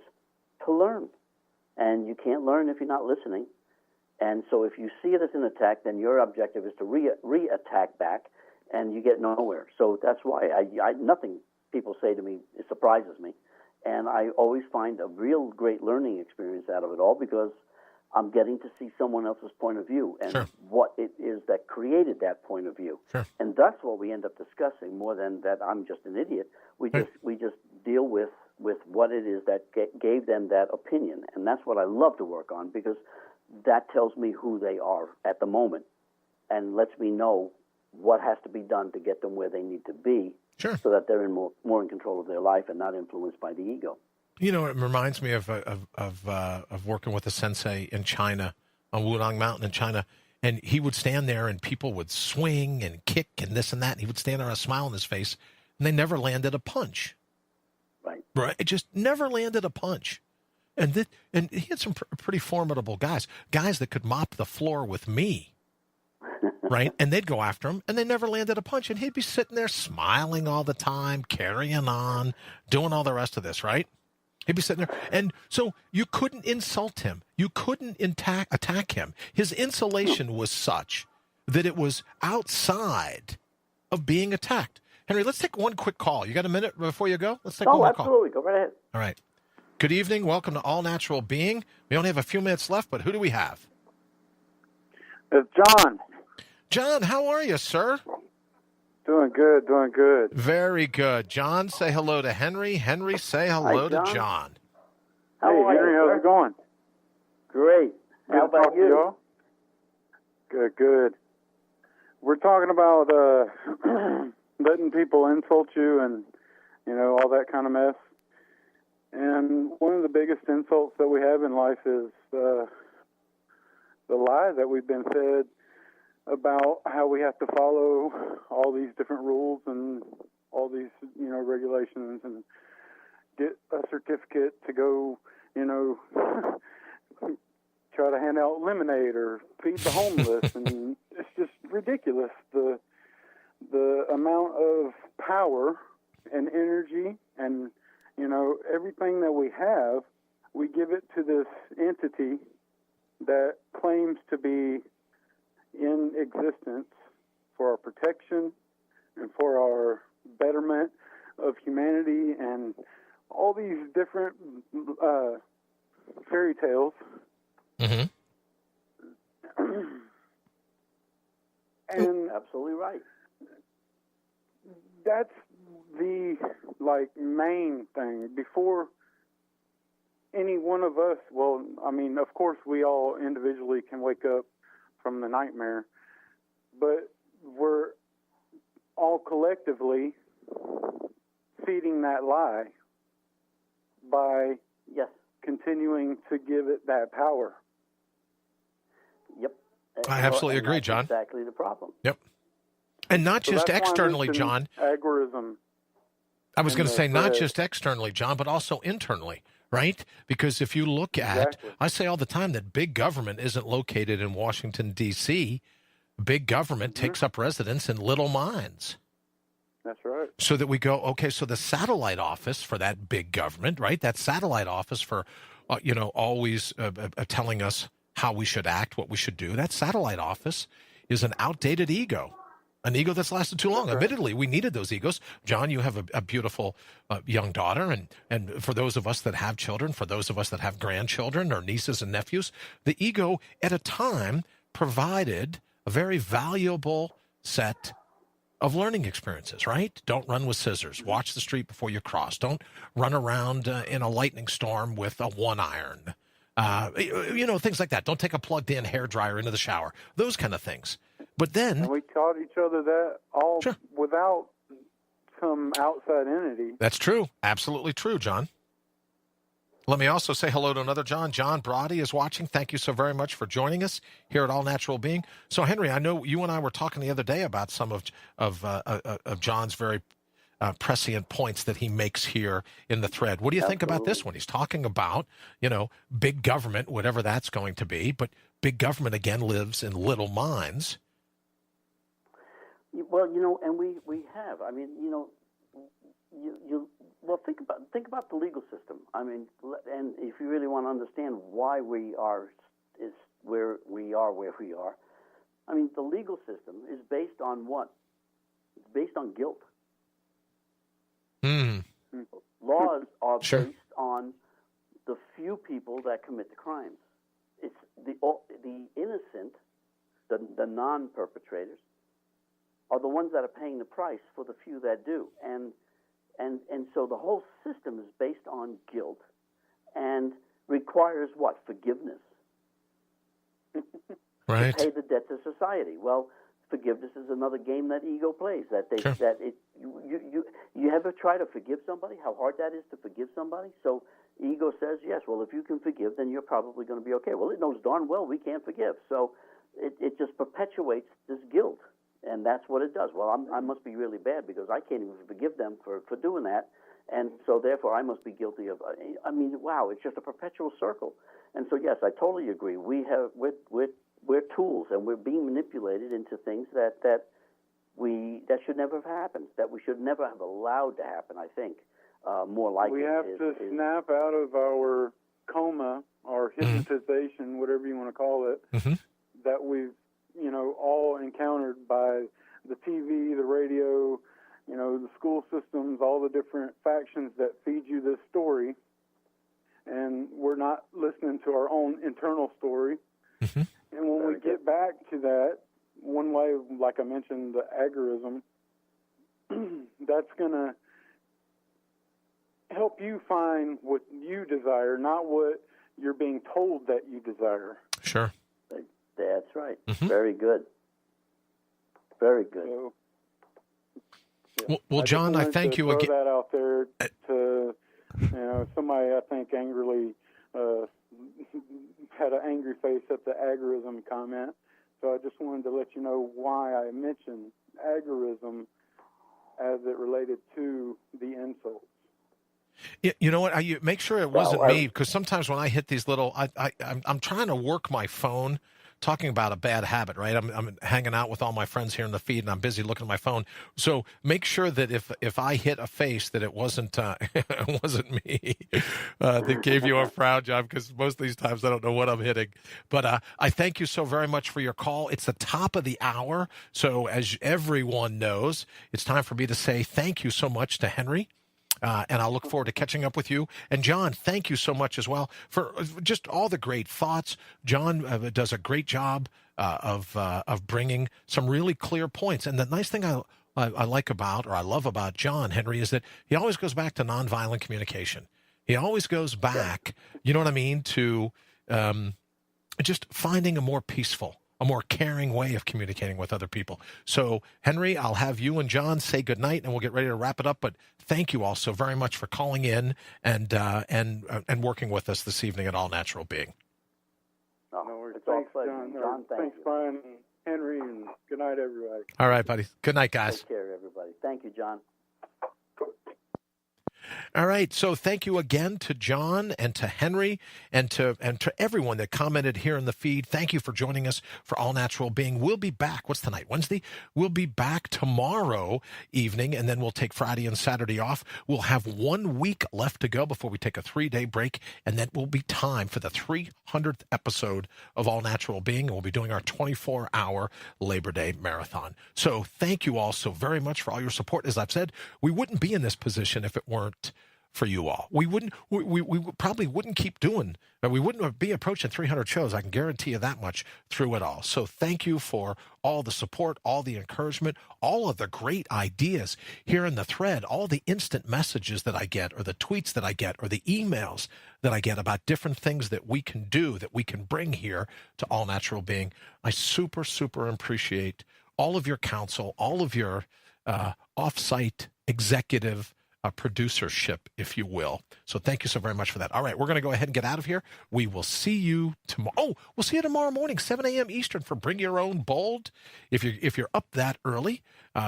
to learn. And you can't learn if you're not listening. And so if you see it as an attack, then your objective is to re-attack back, and you get nowhere. So that's why nothing people say to me surprises me. And I always find a real great learning experience out of it all, because I'm getting to see someone else's point of view and what it is that created that point of view. Sure. And that's what we end up discussing, more than that I'm just an idiot. We just deal with what it is that gave them that opinion. And that's what I love to work on, because that tells me who they are at the moment and lets me know what has to be done to get them where they need to be, so that they're more in control of their life and not influenced by the ego. You know, it reminds me of working with a sensei in China, on Wudang Mountain in China, and he would stand there and people would swing and kick and this and that, and he would stand there with a smile on his face, and they never landed a punch. Right? It just never landed a punch. And he had some pretty formidable guys that could mop the floor with me, right? And they'd go after him, and they never landed a punch, and he'd be sitting there smiling all the time, carrying on, doing all the rest of this, right? He'd be sitting there. And so you couldn't insult him. You couldn't attack him. His insulation was such that it was outside of being attacked. Henry, let's take one quick call. You got a minute before you go? Let's take one more call. Absolutely. Go right ahead. All right. Good evening. Welcome to All Natural Being. We only have a few minutes left, but who do we have? It's John. John, how are you, sir? Doing good, doing good. Very good. John, say hello to Henry. Henry, say hello to John. How hey, are Henry, you, how's sir? it going? Great. Good How to talk about to you? y'all. Good, good. We're talking about letting people insult you and, all that kind of mess. And one of the biggest insults that we have in life is the lie that we've been fed about how we have to follow all these different rules and all these, regulations and get a certificate to go, try to hand out lemonade or feed the homeless. And it's just ridiculous, the amount of power and energy and, everything that we have, we give it to this entity that claims to be in existence for our protection and for our betterment of humanity and all these different fairy tales. Mm-hmm. And absolutely right. That's the main thing. Before any one of us, of course we all individually can wake up from the nightmare, but we're all collectively feeding that lie by continuing to give it that power. Yep. I absolutely agree, John. Exactly the problem. Yep. And not just externally, John. Agorism. I was going to say not just externally, John, but also internally, right? Because if you look at, I say all the time that big government isn't located in Washington, D.C. Big government takes up residence in little minds. That's right. So that we go, okay, so the satellite office for that big government, right? That satellite office for, always telling us how we should act, what we should do. That satellite office is an outdated ego. An ego that's lasted too long. Right. Admittedly, we needed those egos. John, you have a beautiful young daughter, and for those of us that have children, for those of us that have grandchildren or nieces and nephews, the ego at a time provided a very valuable set of learning experiences, right? Don't run with scissors. Watch the street before you cross. Don't run around in a lightning storm with a 1-iron. Things like that. Don't take a plugged-in hairdryer into the shower. Those kind of things. But then... And we taught each other that all without some outside entity. That's true. Absolutely true, John. Let me also say hello to another John. John Brawdy is watching. Thank you so very much for joining us here at All Natural Being. So, Henry, I know you and I were talking the other day about some of John's very prescient points that he makes here in the thread. What do you think about this one? He's talking about, big government, whatever that's going to be, but big government, again, lives in little minds. Well, and we have. I mean, think about the legal system. I mean, and if you really want to understand why we are where we are, I mean, the legal system is based on what? It's based on guilt. Laws are based on the few people that commit the crimes. It's the innocent, the non-perpetrators, are the ones that are paying the price for the few that do. And so the whole system is based on guilt and requires what? Forgiveness. Right. To pay the debt to society. Well, forgiveness is another game that ego plays. You ever try to forgive somebody? How hard that is to forgive somebody? So ego says, yes, well, if you can forgive, then you're probably going to be okay. Well, it knows darn well we can't forgive. So it just perpetuates this guilt. And that's what it does. Well, I must be really bad because I can't even forgive them for doing that. And so, therefore, I must be guilty of. I mean, wow! It's just a perpetual circle. And so, yes, I totally agree. We're tools, and we're being manipulated into things that should never have happened. That we should never have allowed to happen. I think more likely. We have to snap out of our coma, our hypnotization, whatever you want to call it, that we've all encountered by the TV, the radio, the school systems, all the different factions that feed you this story, and we're not listening to our own internal story. Mm-hmm. And when we get back to that, one way, like I mentioned, the agorism, that's going to help you find what you desire, not what you're being told that you desire. Sure. That's right. Mm-hmm. Very good. Very good. So, Well, John, I thank you again. Throw that out there to, somebody I think angrily had an angry face at the agorism comment. So I just wanted to let you know why I mentioned agorism as it related to the insults. You know what? You make sure it wasn't me, because sometimes when I hit these little, I'm trying to work my phone. Talking about a bad habit, right? I'm hanging out with all my friends here in the feed, and I'm busy looking at my phone. So make sure that if I hit a face, that it wasn't it wasn't me that gave you a frown, John, because most of these times I don't know what I'm hitting. But I thank you so very much for your call. It's the top of the hour, so as everyone knows, it's time for me to say thank you so much to Henry. And I'll look forward to catching up with you. And John, thank you so much as well for just all the great thoughts. John does a great job of bringing some really clear points. And the nice thing I like about, or I love about John, Henry, is that he always goes back to nonviolent communication. He always goes back, you know what I mean, to just finding a more peaceful, a more caring way of communicating with other people. So, Henry, I'll have you and John say goodnight, and we'll get ready to wrap it up. But thank you all so very much for calling in and working with us this evening at All Natural Being. No worries. It's all Thanks, pleasure. John. Thanks, Brian and Henry, and good night, everybody. All right, buddy. Good night, guys. Take care, everybody. Thank you, John. All right. So thank you again to John and to Henry and to everyone that commented here in the feed. Thank you for joining us for All Natural Being. We'll be back. What's tonight? Wednesday? We'll be back tomorrow evening, and then we'll take Friday and Saturday off. We'll have 1 week left to go before we take a 3-day break, and then will be time for the 300th episode of All Natural Being, and we'll be doing our 24-hour Labor Day marathon. So thank you all so very much for all your support. As I've said, we wouldn't be in this position if it weren't for you all. We probably wouldn't keep doing, but we wouldn't be approaching 300 shows. I can guarantee you that much through it all. So thank you for all the support, all the encouragement, all of the great ideas here in the thread, all the instant messages that I get, or the tweets that I get, or the emails that I get about different things that we can do, that we can bring here to All Natural Being. I super, super appreciate all of your counsel, all of your off-site executive producership, if you will. So thank you so very much for that. All right, we're going to go ahead and get out of here. We will see you tomorrow. Oh, we'll see you tomorrow morning, 7 a.m. Eastern for Bring Your Own Bold. If you're up that early,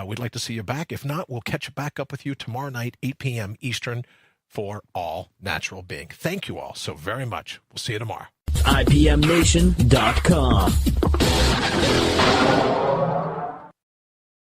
we'd like to see you back. If not, we'll catch back up with you tomorrow night, 8 p.m. Eastern for All Natural Being. Thank you all so very much. We'll see you tomorrow. IPMNation.com.